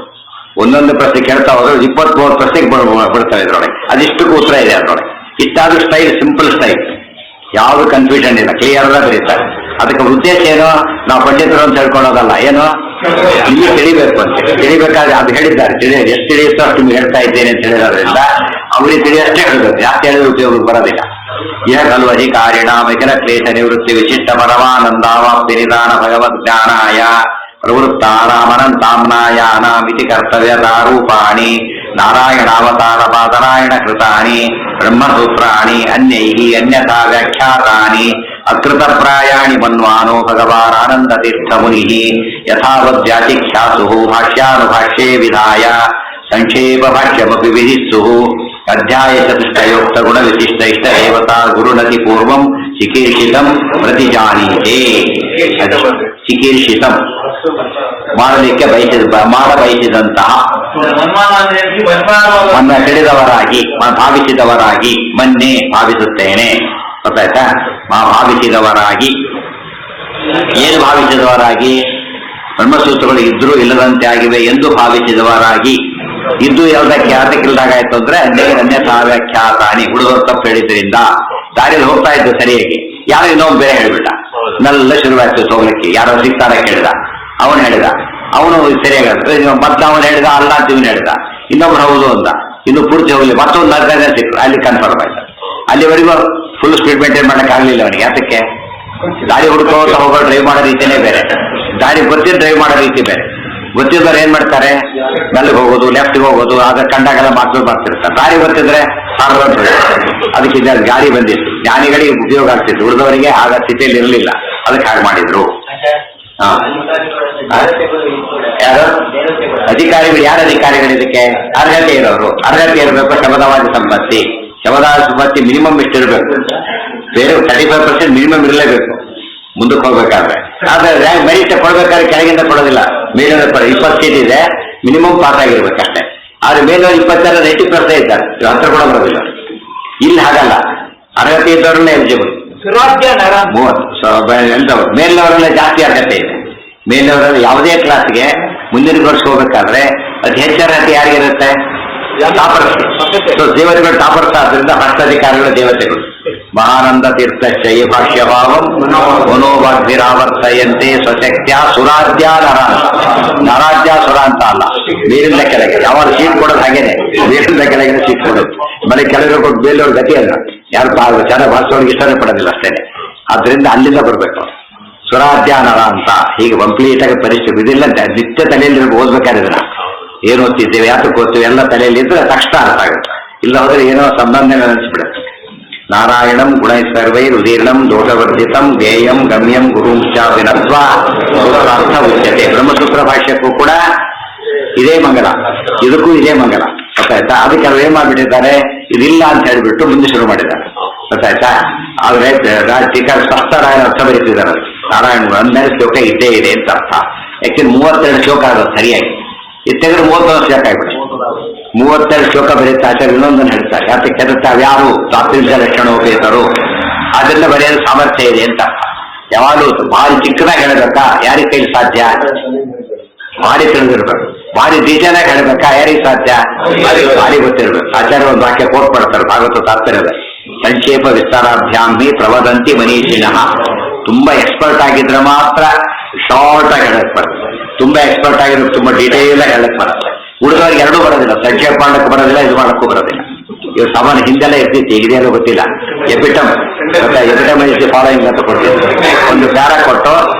ಒಂದೊಂದು ಪ್ರಶ್ನೆ ಕೇಳ್ತಾ ಹೋದ್ರೆ 23 ಪ್ರಶ್ನೆಗೆ ಬಿಡ್ತವೆ ಇದ್ರೊಳಗೆ. ಅದಿಷ್ಟಕ್ಕೂ ಉತ್ತರ ಇದೆ ಅದ್ರೊಳಗೆ. ಇಷ್ಟಾದ್ರೂ ಸ್ಟೈಲ್ ಸಿಂಪಲ್ ಸ್ಟೈಲ್. ಯಾವುದು ಕನ್ಫ್ಯೂಷನ್ ಇಲ್ಲ, ಕ್ಲಿಯರ್ ಬರೀತಾರೆ. ಅದಕ್ಕೆ ಉದ್ದೇಶ ಏನು, ನಾವು ಪಂಡಿತರು ಅಂತ ಹೇಳ್ಕೊಳ್ಳೋದಲ್ಲ, ಏನು ಇಲ್ಲಿ ತಿಳಿಬೇಕು ಅಂತ. ತಿಳಿಬೇಕಾದ್ರೆ ಅದು ಹೇಳಿದ್ದಾರೆ, ಎಷ್ಟು ತಿಳಿಯುತ್ತೋ ಅಷ್ಟು ನಿಮ್ಗೆ ಹೇಳ್ತಾ ಇದ್ದೇನೆ ಅಂತ ಹೇಳಿರೋದ್ರಿಂದ ಅವ್ರಿಗೆ ತಿಳಿಯಷ್ಟೇ ಹೇಳಬೇಕು, ಯಾಕೆ ಹೇಳಿದ್ರೆ ಉಪಯೋಗಕ್ಕೆ ಬರೋದಿಲ್ಲ. ಇಹ ಖಲು ಅಧಿಕಾರಿಣ ಮಿಥಿಲ ಕ್ಲೇಶ ನಿವೃತ್ತಿ ವಿಶಿಷ್ಟ ಪರಮಾನಂದಾವಾಪ್ತಿ ನಿಧಾನ ಭಗವದ್ ಜ್ಞಾನಾಯ ಪ್ರವೃತ್ತಾನಾಮನಂತಾಮ್ನಾಯಾನಾಮಿತಿ ಕರ್ತವ್ಯತಾರೂಪಾಣಿ ನಾರಾಯಣಾವತಾರ ಪಾದರಾಯಣ ಕೃತಾನಿ ಬ್ರಹ್ಮಸೂತ್ರಾಣಿ ಅನ್ಯೈಃ ಅನ್ಯಥಾ ವ್ಯಾಖ್ಯಾತಾನಿ ಅಕೃತಪ್ರಾಯಾಣಿ ಮನ್ವಾನೋ ಭಗವಾನಾನಂದ ತೀರ್ಥ ಮುನಿಃ ಯಥಾವದ್ವ್ಯಾತಿಖ್ಯಾಸುಃ ಭಾಷ್ಯಾನುಭಾಷ್ಯೇ ವಿಧಾಯ ಸಂಕ್ಷೇಪ ಭಾಷ್ಯಮಪಿ ವಿಧಿಸ್ಸುಃ ಅಧ್ಯಾಯ ಚತುಷ್ಟಯೋಕ್ತ ಗುಣ ವಿಶಿಷ್ಟ ಇಷ್ಟ ದೇವತಾ ಗುರುನತಿ ಪೂರ್ವಂ ಚಿಕೀರ್ಷಿತಂ ಪ್ರತಿಜಾನೀತೆ. ಚಿಕೀರ್ಷಿತಂ ಮಾಡಲಿಕ್ಕೆ ಬಯಸಿದಂತಹ, ಮನ್ನ ತಿಳಿದವರಾಗಿ, ಭಾವಿಸಿದವರಾಗಿ, ಮೊನ್ನೆ ಭಾವಿಸುತ್ತೇನೆ, ಗೊತ್ತಾಯ್ತಾ? ಭಾವಿಸಿದವರಾಗಿ, ಏನು ಭಾವಿಸಿದವರಾಗಿ? ಬ್ರಹ್ಮಸೂತ್ರಗಳು ಇದ್ರೂ ಇಲ್ಲದಂತೆ ಆಗಿವೆ ಎಂದು ಭಾವಿಸಿದವರಾಗಿ. ಇದ್ದು ಯಾವುದಕ್ಕೆ ಯಾತಕ್ಕಿಲ್ದಾಗಾಯ್ತು ಅಂದ್ರೆ ಅನ್ಯಥಾ ವ್ಯಾಖ್ಯಾತಾನಿ, ಹುಡುಗರು ತಪ್ಪು ಹೇಳಿದ್ರಿಂದ ದಾರಿಯಲ್ಲಿ ಹೋಗ್ತಾ ಇದ್ದು ಸರಿಯಾಗಿ, ಯಾರೋ ಇನ್ನೊಂದು ಬೇರೆ ಹೇಳ್ಬಿಟ್ಟ, ನೆಲ್ಲ ಶುರುವಾಯ್ತು ಹೋಗ್ಲಿಕ್ಕೆ, ಯಾರೋ ಸಿಗ್ತಾರ ಕೇಳಿದ, ಅವನು ಹೇಳಿದ, ಅವನು ಸರಿಯಾಗಿ ಮತ್ತೆ ಅವನು ಹೇಳಿದ ಅಲ್ಲ ಅಂತ ಇವನು ಹೇಳಿದ, ಇನ್ನೊಬ್ರು ಹೌದು ಅಂತ, ಇನ್ನು ಪೂರ್ತಿ ಹೋಗ್ಲಿ, ಮತ್ತೊಂದು ಅರ್ಧ ಸಿಕ್ಕರು, ಅಲ್ಲಿ ಕನ್ಫರ್ಮ್ ಆಯ್ತು. ಅಲ್ಲಿವರೆಗೂ ಫುಲ್ ಸ್ಪೀಡ್ ಮೇಂಟೈನ್ ಮಾಡಕ್ ಆಗ್ಲಿಲ್ಲ ಅವನಿಗೆ. ಯಾತಕ್ಕೆ? ದಾರಿ ಹುಡುಕೋತ ಹೋಗೋ ಡ್ರೈವ್ ಮಾಡೋ ರೀತಿನೇ ಬೇರೆ, ದಾರಿ ಗೊತ್ತಿದ್ದು ಡ್ರೈವ್ ಮಾಡೋ ರೀತಿ ಬೇರೆ. ಗೊತ್ತಿದ್ದವ್ರು ಏನ್ ಮಾಡ್ತಾರೆ, ಮೆಲ್ಲಿಗೆ ಹೋಗೋದು, ಲೆಫ್ಟ್ಗೆ ಹೋಗೋದು, ಆಗ ಕಂಡಾಗೆಲ್ಲ ಮಾತು ಮಾಡ್ತಿರ್ತಾರೆ. ದಾರಿ ಗೊತ್ತಿದ್ರೆ ಅದಕ್ಕೆ ಗಾಡಿ ಬಂದಿತ್ತು, ಜ್ಞಾನಿಗಳಿಗೆ ಉಪಯೋಗ ಆಗ್ತಿತ್ತು, ಉಳಿದವರಿಗೆ ಆಗ ಸ್ಥಿತಿಯಲ್ಲಿ ಇರಲಿಲ್ಲ, ಅದಕ್ಕೆ ಹಾಗೆ ಮಾಡಿದ್ರು. ಯಾರು ಅಧಿಕಾರಿಗಳು? ಯಾರು ಅಧಿಕಾರಿಗಳು ಇದಕ್ಕೆ? ಅರ್ಹತೆ ಇರೋರು. ಅರ್ಹತೆ ಇರಬೇಕು, ಶಬದವಾದಿ ಸಂಪತ್ತಿ. ಶಬದವಾದಿ ಸಂಪತ್ತಿ ಮಿನಿಮಮ್ ಇಷ್ಟಿರಬೇಕು, ಬೇರೆ 35% ಮಿನಿಮಮ್ ಇರಲೇಬೇಕು ಮುಂದಕ್ಕೆ ಹೋಗ್ಬೇಕಾದ್ರೆ. ಆದ್ರೆ ಮೆರಿಟ್ ಕೊಡ್ಬೇಕಾದ್ರೆ ಕೆಳಗಿಂದ ಕೊಡೋದಿಲ್ಲ, ಮೇಲಿಂದ 20 ಸೀಟ್ ಇದೆ, ಮಿನಿಮಮ್ ಪಾಸ್ ಆಗಿರ್ಬೇಕಷ್ಟೇ. ಆದ್ರೆ ಮೇಲವ್ರು 20 80% ಇದ್ದಾರೆ, ಹತ್ರ ಕೂಡ ಬರೋದಿಲ್ಲ. ಇಲ್ಲಿ ಹಾಗಲ್ಲ, ಅರ್ಹತೆ ಇದ್ದವ್ರನ್ನೇ ಎಲಿಜಿಬಲ್. 30 ಎಂತವ್ರು ಮೇಲಿನವರೆಲ್ಲ ಜಾಸ್ತಿ ಅರ್ಹತೆ ಇದೆ. ಮೇಲಿನವರಲ್ಲಿ ಯಾವುದೇ ಕ್ಲಾಸ್ಗೆ ಮುಂದಿನ ವರ್ಷ ಹೋಗ್ಬೇಕಾದ್ರೆ ಅತಿ ಹೆಚ್ಚು ಅರ್ಹತೆ ಯಾರಿಗಿರುತ್ತೆ? ಟಾಪರ್ಸ್. ದೇವತೆಗಳು ಟಾಪರ್ಸ್ ಆದ್ರಿಂದ ಭ್ರಷ್ಟಾಧಿಕಾರಿಗಳು ದೇವತೆಗಳು. ಮಹಾನಂದ ತೀರ್ಥಶ್ಚಯ ಭಾಷ್ಯಭಾವಂ ಮನೋಭಾಗ್ಯರಾವರ್ತಯಂತೆ ಸ್ವಶಕ್ತ್ಯ ಸುರಾಧ್ಯ ನರಾಧ್ಯ ಸುರ ಅಂತ ಅಲ್ಲ, ಮೇಲಿಂದ ಕೆಳಗೆ ಯಾವಾಗ ಸೀಟ್ ಕೊಡೋದು ಹಾಗೇನೆ, ಮೇಲಿಂದ ಕೆಳಗಿನ ಸೀಟ್ ಕೊಡೋದು. ಮನೆ ಕೆಳಗೆ ಕೊಟ್ಟು ಬೇಲವ್ರ ಗತಿ ಅಲ್ಲ, ಯಾರು ಚೆನ್ನಾಗಿ ಭಾಷೆಯವ್ರಿಗೆ ಇಷ್ಟನೇ ಪಡೋದಿಲ್ಲ ಅಷ್ಟೇನೆ. ಆದ್ರಿಂದ ಅಲ್ಲಿಂದ ಬರ್ಬೇಕು. ಸುರಾಧ್ಯ ನರ ಅಂತ ಹೀಗೆ ಕಂಪ್ಲೀಟ್ ಆಗಿ ಪರಿಸ್ಥಿತಿ ಇದಿಲ್ಲ, ನಿತ್ಯ ತಲೆಯಲ್ಲಿ ಓದ್ಬೇಕಾದ್ರೆ ಏನು ಓದ್ತಿದ್ದೇವೆ, ಯಾತಕ್ಕೆ ಓದ್ತೀವಿ ಎಲ್ಲ ತಲೆಯಲ್ಲಿ ಇದ್ರೆ ತಕ್ಷಣ ಅರ್ಥ ಆಗುತ್ತೆ. ಇಲ್ಲ ಹೋದ್ರೆ ಏನೋ ಸಂಬಂಧ ಅನಿಸ್ಬಿಡುತ್ತೆ. ನಾರಾಯಣಂ ಗುಣೈ ಸರ್ವೈರ್ ಉದೀರ್ಣಂ ದೋಷವರ್ಜಿತಂ ಧ್ಯೇಯಂ ಗಮ್ಯಂ ಗುರುಂಶ್ಚಾಪಿನತ್ವ ಸೂತ್ರಾರ್ಥ ಉಚ್ಯತೆ. ಬ್ರಹ್ಮಸೂತ್ರ ಭಾಷ್ಯಕ್ಕೂ ಕೂಡ ಇದೇ ಮಂಗಲ, ಇದಕ್ಕೂ ಇದೇ ಮಂಗಲ, ಗೊತ್ತಾಯ್ತಾ? ಅದಕ್ಕೆ ಅವ್ರು ಏನ್ ಮಾಡ್ಬಿಟ್ಟಿದ್ದಾರೆ, ಇದಿಲ್ಲ ಅಂತ ಹೇಳಿಬಿಟ್ಟು ಮುಂದೆ ಶುರು ಮಾಡಿದ್ದಾರೆ, ಗೊತ್ತಾಯ್ತಾ? ಆದ್ರೆ ಟೀಕಾ ಸ್ಪಷ್ಟರಾಯಣ ಅರ್ಥ ಬರೀತಿದ್ದಾರೆ. ನಾರಾಯಣ 11 ಶ್ಲೋಕ ಇದ್ದೇ ಇದೆ ಅಂತ ಅರ್ಥ. ಯಾಕೆಂದ್ರೆ 32 ಶ್ಲೋಕ ಆಗೋದು ಸರಿಯಾಗಿ, ಇತ್ತೆಂದ್ರೆ 31 ಶ್ಲೋಕ ಆಗ್ಬಿಡಿ. 32 ಶ್ಲೋಕ ಬರೀತಾ ಆಚಾರ್ಯ ಇನ್ನೊಂದನ್ನು ಹೇಳ್ತಾರೆ. ಯಾತಕ್ಕೆ ಯಾರು ತಾತ್ವಿಕ ಲಕ್ಷಣೋಪೇತರು, ಅದನ್ನ ಬರೆಯೋದು ಸಾಮರ್ಥ್ಯ ಇದೆ ಅಂತ ಅರ್ಥ. ಯಾವಾಗಲೂ ಭಾರಿ ಚಿಕ್ಕದಾಗಿ ಹೇಳಬೇಕಾ, ಯಾರಿಗೆ ಕೈಲಿ ಸಾಧ್ಯ? ಭಾರಿ ತಿಳಿದಿರ್ಬೇಕು. ಭಾರಿ ಡೀಟೇಲಾಗಿ ಹೇಳಬೇಕಾ, ಯಾರಿಗೆ ಸಾಧ್ಯ? ಭಾರಿ ಗೊತ್ತಿರ್ಬೇಕು. ಆಚಾರ್ಯ ಒಂದು ವಾಕ್ಯ ಕೋಟ್ ಮಾಡ್ತಾರೆ ಭಾಗವತ ತಾತ್ಪರ್ಯದ, ಸಂಕ್ಷೇಪ ವಿಸ್ತಾರಾಭ್ಯಾಮಿ ಪ್ರವದಂತಿ ಮನೀಷಿಣಃ. ತುಂಬಾ ಎಕ್ಸ್ಪರ್ಟ್ ಆಗಿದ್ರೆ ಮಾತ್ರ ಶಾರ್ಟ್ ಆಗಿ ಹೇಳಕ್ ಬರ್ತದೆ, ತುಂಬಾ ಎಕ್ಸ್ಪರ್ಟ್ ಆಗಿದ್ರೆ ತುಂಬಾ ಡೀಟೇಲ್ ಆಗಿ ಹೇಳಕ್ ಬರುತ್ತೆ. ಉಳಿದವ್ರಿಗೆ ಎರಡೂ ಬರೋದಿಲ್ಲ, ಸಂಕ್ಷೇಪ ಮಾಡಕ್ಕೂ ಬರೋದಿಲ್ಲ, ಇದು ಮಾಡಕ್ಕೂ ಬರೋದಿಲ್ಲ. ಇವ್ರು ಸಾಮಾನ್ಯ ಹಿಂದೆಲ್ಲ ಇರ್ತಿತ್ತು, ಈಗಿದೇನೋ ಗೊತ್ತಿಲ್ಲ. ಎಪಿಟಮ್ ಫಾಲೋಯಿಂಗ್ ಅಂತ ಕೊಡ್ತಿದ್ರು, ಒಂದು ಪ್ಯಾರ ಕೊಟ್ಟು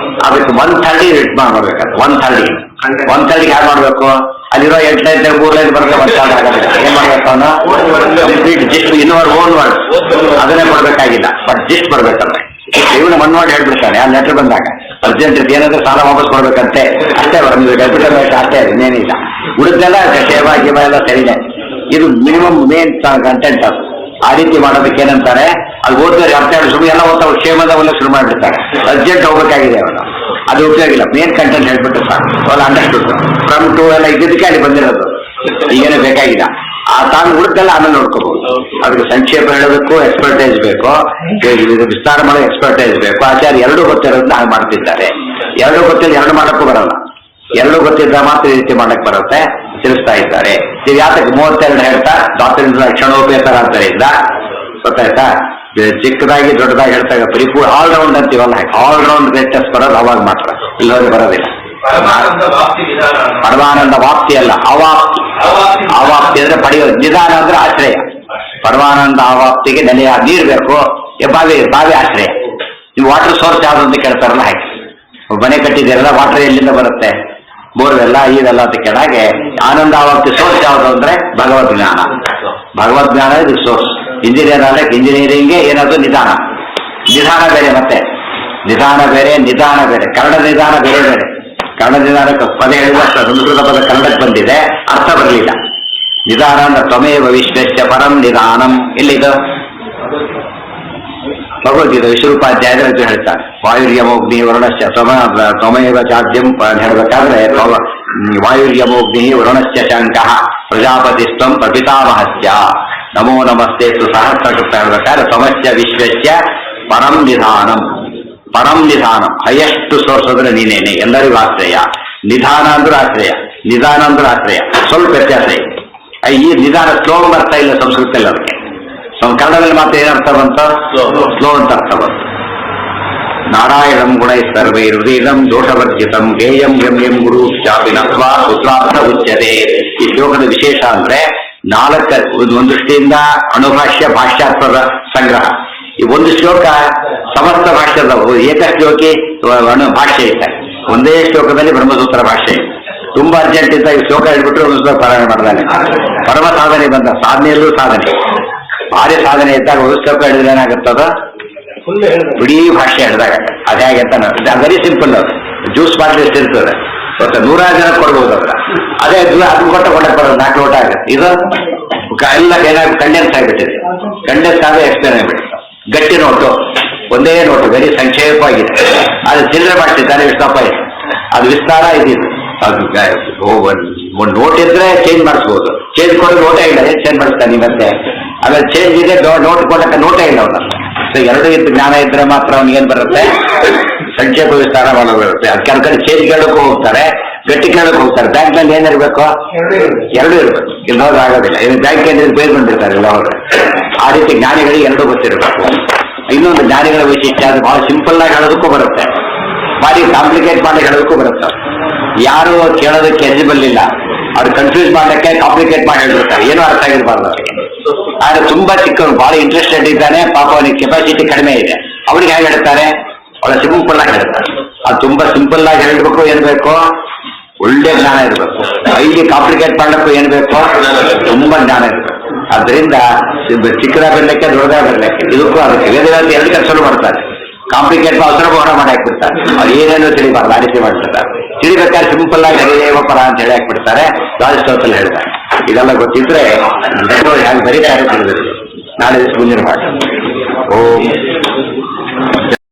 ಅದಕ್ಕೆ 130 ರಿಟ್ ಮಾಡ್ಬೇಕಂತ. 130 ಯಾರು ಮಾಡ್ಬೇಕು? ಅಲ್ಲಿರೋ 8 ಲೈನ್ 3 ಲೈನ್ ಬರುತ್ತೆ, 130 ಆಗೋದಿಲ್ಲ. ಏನ್ ಮಾಡ್ಬೇಕು? ಅವನು ಕಂಪ್ಲೀಟ್ ಜಿಸ್ಟ್ ಇನ್ನೋರ್ ಓನ್ ವರ್ಡ್ ಅದನ್ನೇ ಕೊಡ್ಬೇಕಾಗಿಲ್ಲ, ಬಟ್ ಜಿಸ್ಟ್ ಬರ್ಬೇಕಲ್ಲ. ಇವನು ಮನ್ವಾಡಿ ಹೇಳ್ಬಿಡ್ತಾನೆ ಆ ಲೆಟರ್ ಬಂದಾಗ, ಅರ್ಜೆಂಟ್ ಏನಾದ್ರೂ ಸಾಲ ವಾಪಸ್ ಕೊಡ್ಬೇಕಂತೆ, ಅಷ್ಟೇ ಬರೋದು ಅಷ್ಟೇ, ಇನ್ನೇನಿಲ್ಲ. ಉಳಿದೆಲ್ಲ ಸೇವಾ ಗೀವ ಎಲ್ಲ ಸರಿನೇ. ಇದು ಮಿನಿಮಮ್ ಮೇನ್ ಕಂಟೆಂಟ್. ಅದು ಆ ರೀತಿ ಮಾಡೋದಕ್ಕೆ ಏನಂತಾರೆ, ಅದು ಓದಿದ್ರೆ ಅರ್ಥ ಸುಮ್ಮನೆ ಎಲ್ಲ ಓದ್ತಾ ಕ್ಷೇಮದವೆಲ್ಲ ಶುರು ಮಾಡಿಬಿಡ್ತಾರೆ. ಅರ್ಜೆಂಟ್ ಹೋಗ್ಬೇಕಾಗಿದೆ ಅವನು, ಅದು ಉಪಯೋಗ ಇಲ್ಲ. ಮೇನ್ ಕಂಟೆಂಟ್ ಹೇಳ್ಬಿಟ್ಟು ಸರ್ ಅವಲ್ಲ ಅಂಡರ್ಸ್ಟುಡ್ ಫ್ರಮ್ ಟು ಎಲ್ಲ ಇದಕ್ಕೆ ಅಲ್ಲಿ ಬಂದಿರೋದು, ಈಗೇನೇ ಬೇಕಾಗಿಲ್ಲ. ಆ ತಾನು ಹುಡುಕಲ್ಲ ಆಮೇಲೆ ನೋಡ್ಕೋಬಹುದು. ಅದಕ್ಕೆ ಸಂಕ್ಷೇಪ ಹೇಳಬೇಕು, ಎಕ್ಸ್ಪರ್ಟೈಸ್ ಬೇಕು, ವಿಸ್ತಾರ ಮಾಡೋ ಎಕ್ಸ್ಪರ್ಟೈಸ್ ಬೇಕು. ಆಚಾರ್ಯ ಎರಡೂ ಗೊತ್ತಿರೋದನ್ನ ಹಾಗೆ ಮಾಡ್ತಿದ್ದಾರೆ. ಎರಡೂ ಗೊತ್ತಿಲ್ಲ, ಎರಡು ಮಾಡಕ್ಕೂ ಬರಲ್ಲ. ಎರಡೂ ಗೊತ್ತಿದ್ದ ಮಾತ್ರ ಈ ರೀತಿ ಮಾಡಕ್ ಬರುತ್ತೆ, ತಿಳಿಸ್ತಾ ಇದ್ದಾರೆ. ಯಾತಕ್ಕೆ 32 ಹೇಳ್ತಾ ಡಾಕ್ಟರ್ ಲಕ್ಷಣೋಪೇತರ ಆದ್ದರಿಂದ, ಗೊತ್ತಾಯ್ತಾ? ಚಿಕ್ಕದಾಗಿ ದೊಡ್ಡದಾಗಿ ಹೇಳ್ತಾಗ ಪರಿಪೂರ್ಣ ಆಲ್ರೌಂಡ್ ಅಂತೀವಲ್ಲ, ಆಲ್ರೌಂಡ್ ಗ್ರೇಟೆಸ್ಟ್ ಬರೋದು ಅವಾಗ ಮಾತ್ರ, ಇಲ್ಲವರೆ ಬರೋದಿಲ್ಲ. ಪರಮಾನಂದ ವಾಪ್ತಿ ಅಲ್ಲ, ಅವಾಪ್ತಿ. ಅವಾಪ್ತಿ ಅಂದ್ರೆ ಪಡೆಯೋದು, ನಿಧಾನ ಅಂದ್ರೆ ಆಶ್ರಯ. ಪರಮಾನಂದ ಅವಾಪ್ತಿಗೆ ನೆಲೆಯ ನೀರು ಬೇಕು, ಬಾವಿ ಆಶ್ರಯ. ನೀವು ವಾಟರ್ ಸೋರ್ಸ್ ಯಾವ್ದು ಅಂತ ಕೇಳ್ತಾರಲ್ಲ ಹಾಗೆ, ಮನೆ ಕಟ್ಟಿದ್ದೀರಲ್ಲ ವಾಟರ್ ಎಲ್ಲಿಂದ ಬರುತ್ತೆ, ಬೋರ್ವೆಲ್ಲ ಇದೆಲ್ಲ ಅಂತ ಕೇಳಾಗೆ ಆನಂದ ಆವಾಪ್ತಿ ಸೋರ್ಸ್ ಯಾವುದು ಅಂದ್ರೆ ಭಗವದ್ ಜ್ಞಾನ. ಭಗವದ್ ಜ್ಞಾನ ಇದು ಸೋರ್ಸ್. ಇಂಜಿನಿಯರ್ ಅಲ್ಲ, ಇಂಜಿನಿಯರಿಂಗ್ಗೆ ಏನದು ನಿಧಾನ. ನಿಧಾನ ಬೇರೆ, ಮತ್ತೆ ನಿಧಾನ ಬೇರೆ, ನಿಧಾನ ಬೇರೆ. ಕನ್ನಡ ನಿಧಾನ ಬೇರೆ ಬೇರೆ. ಕನ್ನಡ ನಿಧಾನಕ್ಕೆ ಪದ ಹೇಳಿದ ಸಂಸ್ಕೃತ ಪದ ಕನ್ನಡಕ್ಕೆ ಬಂದಿದೆ, ಅರ್ಥ ಬರಲಿಲ್ಲ. ನಿಧಾನ ಅಂದ್ರೆ ತ್ವಮೇವ ವಿಶ್ವಸ್ಯ ಪರಂ ನಿಧಾನಂ. ಎಲ್ಲಿದು ಭಗವದ್ಗೀತೆ ವಿಶ್ವರೂಪಾಧ್ಯಾಯದಲ್ಲಿ ಹೇಳ್ತಾರೆ, ವಾಯುರ್ಯಮೋಗ್ನಿ ವರುಣಶ್ಚ ತ್ವಮೇವ ಚಾದ್ಯಂ ಹೇಳಬೇಕಾದ್ರೆ ವಾಯುರ್ಯಮೋಗ್ನಿ ವರುಣಶ್ಚ ಶಂಕಃ ಪ್ರಜಾಪತಿಸ್ತ್ವಂ ಪ್ರಪಿತಾಮಹಸ್ಯ ನಮೋ ನಮಸ್ತೆ ಸಹಸ್ರಕೃತ ಹೇಳ್ಬೇಕಾದ್ರೆ ತ್ವಮಸ್ಯ ವಿಶ್ವಸ್ಯ ಪರಂ ನಿಧಾನಂ. ಪರಂ ನಿಧಾನಂ ಹೈಯೆಸ್ಟ್ ಸೋರ್ಸ್ ಅಂದ್ರೆ ನೀನೇನೆ, ಎಲ್ಲರಿಗೂ ಆಶ್ರಯ. ನಿಧಾನ ಅಂದ್ರೂ ಆಶ್ರಯ, ನಿಧಾನ ಅಂದ್ರೂ ಆಶ್ರಯ. ಸ್ವಲ್ಪ ವ್ಯತ್ಯಾಸ ಇದೆ. ಈ ನಿಧಾನ ಸ್ಲೋ ಬರ್ತಾ ಇಲ್ಲ ಸಂಸ್ಕೃತದಲ್ಲಿ. ಅದಕ್ಕೆ ಕನ್ನಡದಲ್ಲಿ ಮಾತ್ರ ಏನರ್ಥ ಬಂತು, ಸ್ಲೋ ಅಂತ ಅರ್ಥ ಬಂತು. ನಾರಾಯಣಂ ಗುಣೈ ಸರ್ವೈ ಹೃದಯಂ ದೋಷವರ್ಜಿತಂ ಗೇಯಂ ಗಮ್ಯಂ ಗುರು ಚಾಪಿ ನತ್ವಾ ಉತ್ರಾರ್ಥ ಉಚ್ಯತೆ. ಈ ಶ್ಲೋಕದ ವಿಶೇಷ ಅಂದ್ರೆ ಒಂದು ದೃಷ್ಟಿಯಿಂದ ಅಣುಭಾಷ್ಯ ಭಾಷ್ಯಾರ್ಥದ ಸಂಗ್ರಹ. ಈ ಒಂದು ಶ್ಲೋಕ ಸಮಸ್ತ ಭಾಷ್ಯದ ಏಕ ಶ್ಲೋಕಿ ಭಾಷ್ಯ ಇದೆ. ಒಂದೇ ಶ್ಲೋಕದಲ್ಲಿ ಬ್ರಹ್ಮಸೂತ್ರ ಭಾಷ್ಯ ಇದೆ. ತುಂಬಾ ಅರ್ಜೆಂಟ್ ಇದ್ದ ಈ ಶ್ಲೋಕ ಹೇಳ್ಬಿಟ್ರೆ ಒಂದು ಶ್ಲೋಕ ಪಾರಾಯಣ ಮಾಡ್ದಾನೆ. ಪರಮ ಸಾಧನೆ ಬಂದ, ಸಾಧನೆಯಲ್ಲೂ ಸಾಧನೆ, ಭಾರಿ ಸಾಧನೆ ಇದ್ದಾಗ ಒಂದು ಶ್ಲೋಕ ಹೇಳಿದ್ರೆ ಏನಾಗುತ್ತದ, ಇಡೀ ಭಾಷೆ ಹೇಳಿದಾಗ. ಅದೇ ಹಾಗೆ ಅಂತ ವೆರಿ ಸಿಂಪಲ್. ಅದು ಜ್ಯೂಸ್ ಬಾಟ್ಲಿ ಎಷ್ಟು ಇರ್ತದೆ ಮತ್ತೆ 100 ಜನ ಕೊಡ್ಬೋದು ಅವ್ರ. ಅದೇ ಅದು ಕೊಟ್ಟ ಬರೋದು 4 ಲೋಟ ಆಗುತ್ತೆ. ಇದು ಎಲ್ಲ ಏನಾಗಿ ಕಂಡೆನ್ಸ್ ಆಗಿಬಿಟ್ಟಿದೆ. ಕಂಡೆನ್ಸ್ ಆಗಿ ಎಕ್ಸ್ಪ್ಲೇನ್ ಆಗಿಬಿಟ್ಟಿದೆ. ಗಟ್ಟಿ ನೋಟು, ಒಂದೇ ನೋಟು, ವೆರಿ ಸಂಕ್ಷೇಪವಾಗಿದೆ. ಅದು ಚಿಲ್ಲರೆ ಮಾಡ್ತಿದ್ದಾರೆ ವಿಸ್ತಾಪ ಇದೆ, ಅದು ವಿಸ್ತಾರ ಇದಿದೆ. ಅದು ಒಂದು ನೋಟ್ ಇದ್ರೆ ಚೇಂಜ್ ಮಾಡಿಸ್ಬೋದು. ಚೇಂಜ್ ಕೊಡೋದು ನೋಟೇ ಇಲ್ಲ, ಚೇಂಜ್ ಮಾಡಿಸ್ತಾನೆ ಮತ್ತೆ. ಆಮೇಲೆ ಚೇಂಜ್ ಇದೆ, ನೋಟ್ ಕೊಡಕ್ಕೆ ನೋಟೇ ಇಲ್ಲ ಅವನ. ಸೊ ಎರಡು ಜ್ಞಾನ ಇದ್ರೆ ಮಾತ್ರ ಅವನಿಗೇನು ಬರುತ್ತೆ, ಸಂಕ್ಷೇಪ ವಿಸ್ತಾರ ಮಾಡೋದು ಬರುತ್ತೆ. ಅದಕ್ಕೆ ಕಡೆ ಚೇಂಜ್ ಕೇಳೋಕ್ಕೂ ಹೋಗ್ತಾರೆ, ಗಟ್ಟಿ ಕೇಳೋಕೆ ಹೋಗ್ತಾರೆ. ಬ್ಯಾಂಕ್ನಲ್ಲಿ ಏನಿರ್ಬೇಕು, ಎರಡೂ ಇರ್ಬೇಕು, ಇಲ್ಲೋದ್ರೆ ಆಗೋದಿಲ್ಲ. ಬ್ಯಾಂಕ್ ಕೇಂದ್ರಕ್ಕೆ ಬೇರೆ ಬಂದಿರ್ತಾರೆ ಇಲ್ಲ ಹೋದ್ರೆ. ಆ ರೀತಿ ಜ್ಞಾನಿಗಳಿಗೆ ಎರಡೂ ಗೊತ್ತಿರಬೇಕು. ಇನ್ನೊಂದು ಜ್ಞಾನಿಗಳ ವೈಶಿಷ್ಟ್ಯ, ಅದು ಬಹಳ ಸಿಂಪಲ್ ಆಗಿ ಹೇಳೋದಕ್ಕೂ ಬರುತ್ತೆ, ಭಾರಿ ಕಾಂಪ್ಲಿಕೇಟ್ ಮಾಡಿ ಹೇಳೋದಕ್ಕೂ ಬರುತ್ತೆ. ಯಾರು ಕೇಳೋದಕ್ಕೆ ಎಲಿಜಿಬಲ್ ಇಲ್ಲ, ಅವ್ರು ಕನ್ಫ್ಯೂಸ್ ಮಾಡಲಿಕ್ಕೆ ಕಾಂಪ್ಲಿಕೇಟ್ ಮಾಡಿ ಹೇಳ್ಬಿಡ್ತಾರೆ, ಏನೂ ಅರ್ಥ ಆಗಿರ್ಬಾರ್ದು ಅವರಿಗೆ. ಆದ್ರೆ ತುಂಬಾ ಚಿಕ್ಕವನು, ಬಹಳ ಇಂಟ್ರೆಸ್ಟೆಡ್ ಇದ್ದಾನೆ, ಪಾಪ ಅವನಿಗೆ ಕೆಪಾಸಿಟಿ ಕಡಿಮೆ ಇದೆ, ಅವ್ರಿಗೆ ಹೇಗೆ ಹೇಳ್ತಾರೆ, ಅವಳ ಸಿಂಪಲ್ ಆಗಿ ಹೇಳ್ತಾರೆ. ಅದು ತುಂಬಾ ಸಿಂಪಲ್ ಆಗಿ ಹೇಳ್ಬೇಕು, ಏನ್ ಬೇಕು, ಒಳ್ಳೆ ಜ್ಞಾನ ಇರಬೇಕು. ಹೈಲಿ ಕಾಂಪ್ಲಿಕೇಟ್ ಮಾಡಲಿಕ್ಕೂ ಏನ್ ಬೇಕು, ತುಂಬಾ ಜ್ಞಾನ ಇರಬೇಕು. ಅದರಿಂದ ಚಿಕ್ಕದಾಗ ಬರಲಿಕ್ಕೆ ದೊಡ್ಡದಾಗ ಬರಲಿಕ್ಕೆ ಇದಕ್ಕೂ ಅದಕ್ಕೆ ವೇದವ್ಯಾಸ ಎರಡು ಕೆಲಸಗಳು ಮಾಡ್ತಾರೆ. ಕಾಂಪ್ಲಿಕೇಟ್ ಅವಸರ ಬಹುಣ ಮಾಡಿ ಹಾಕ್ಬಿಡ್ತಾರೆ, ಅವ್ರು ಏನೇನೋ ತಿಳಿಬಾರ್ದು ಆ ರೀತಿ ಮಾಡ್ತಾರೆ. ತಿಳಿಬೇಕಾದ್ರೆ ಸಿಂಪಲ್ ಆಗಿ ಹರಿದೇವ ಪರ ಅಂತ ಹೇಳಿ ಹಾಕ್ಬಿಡ್ತಾರೆ. ರಾಜಸ್ತೋತ್ರದಲ್ಲಿ ಹೇಳ್ತಾರೆ. ಇದೆಲ್ಲ ಗೊತ್ತಿದ್ರೆ ಹೇಗೆ ಬರೀತಾರೆ ತಿಳಿದಿರುತ್ತೆ. ನಾಳೆ ಮುಂದಿನ ಪಾಠ. ಓಂ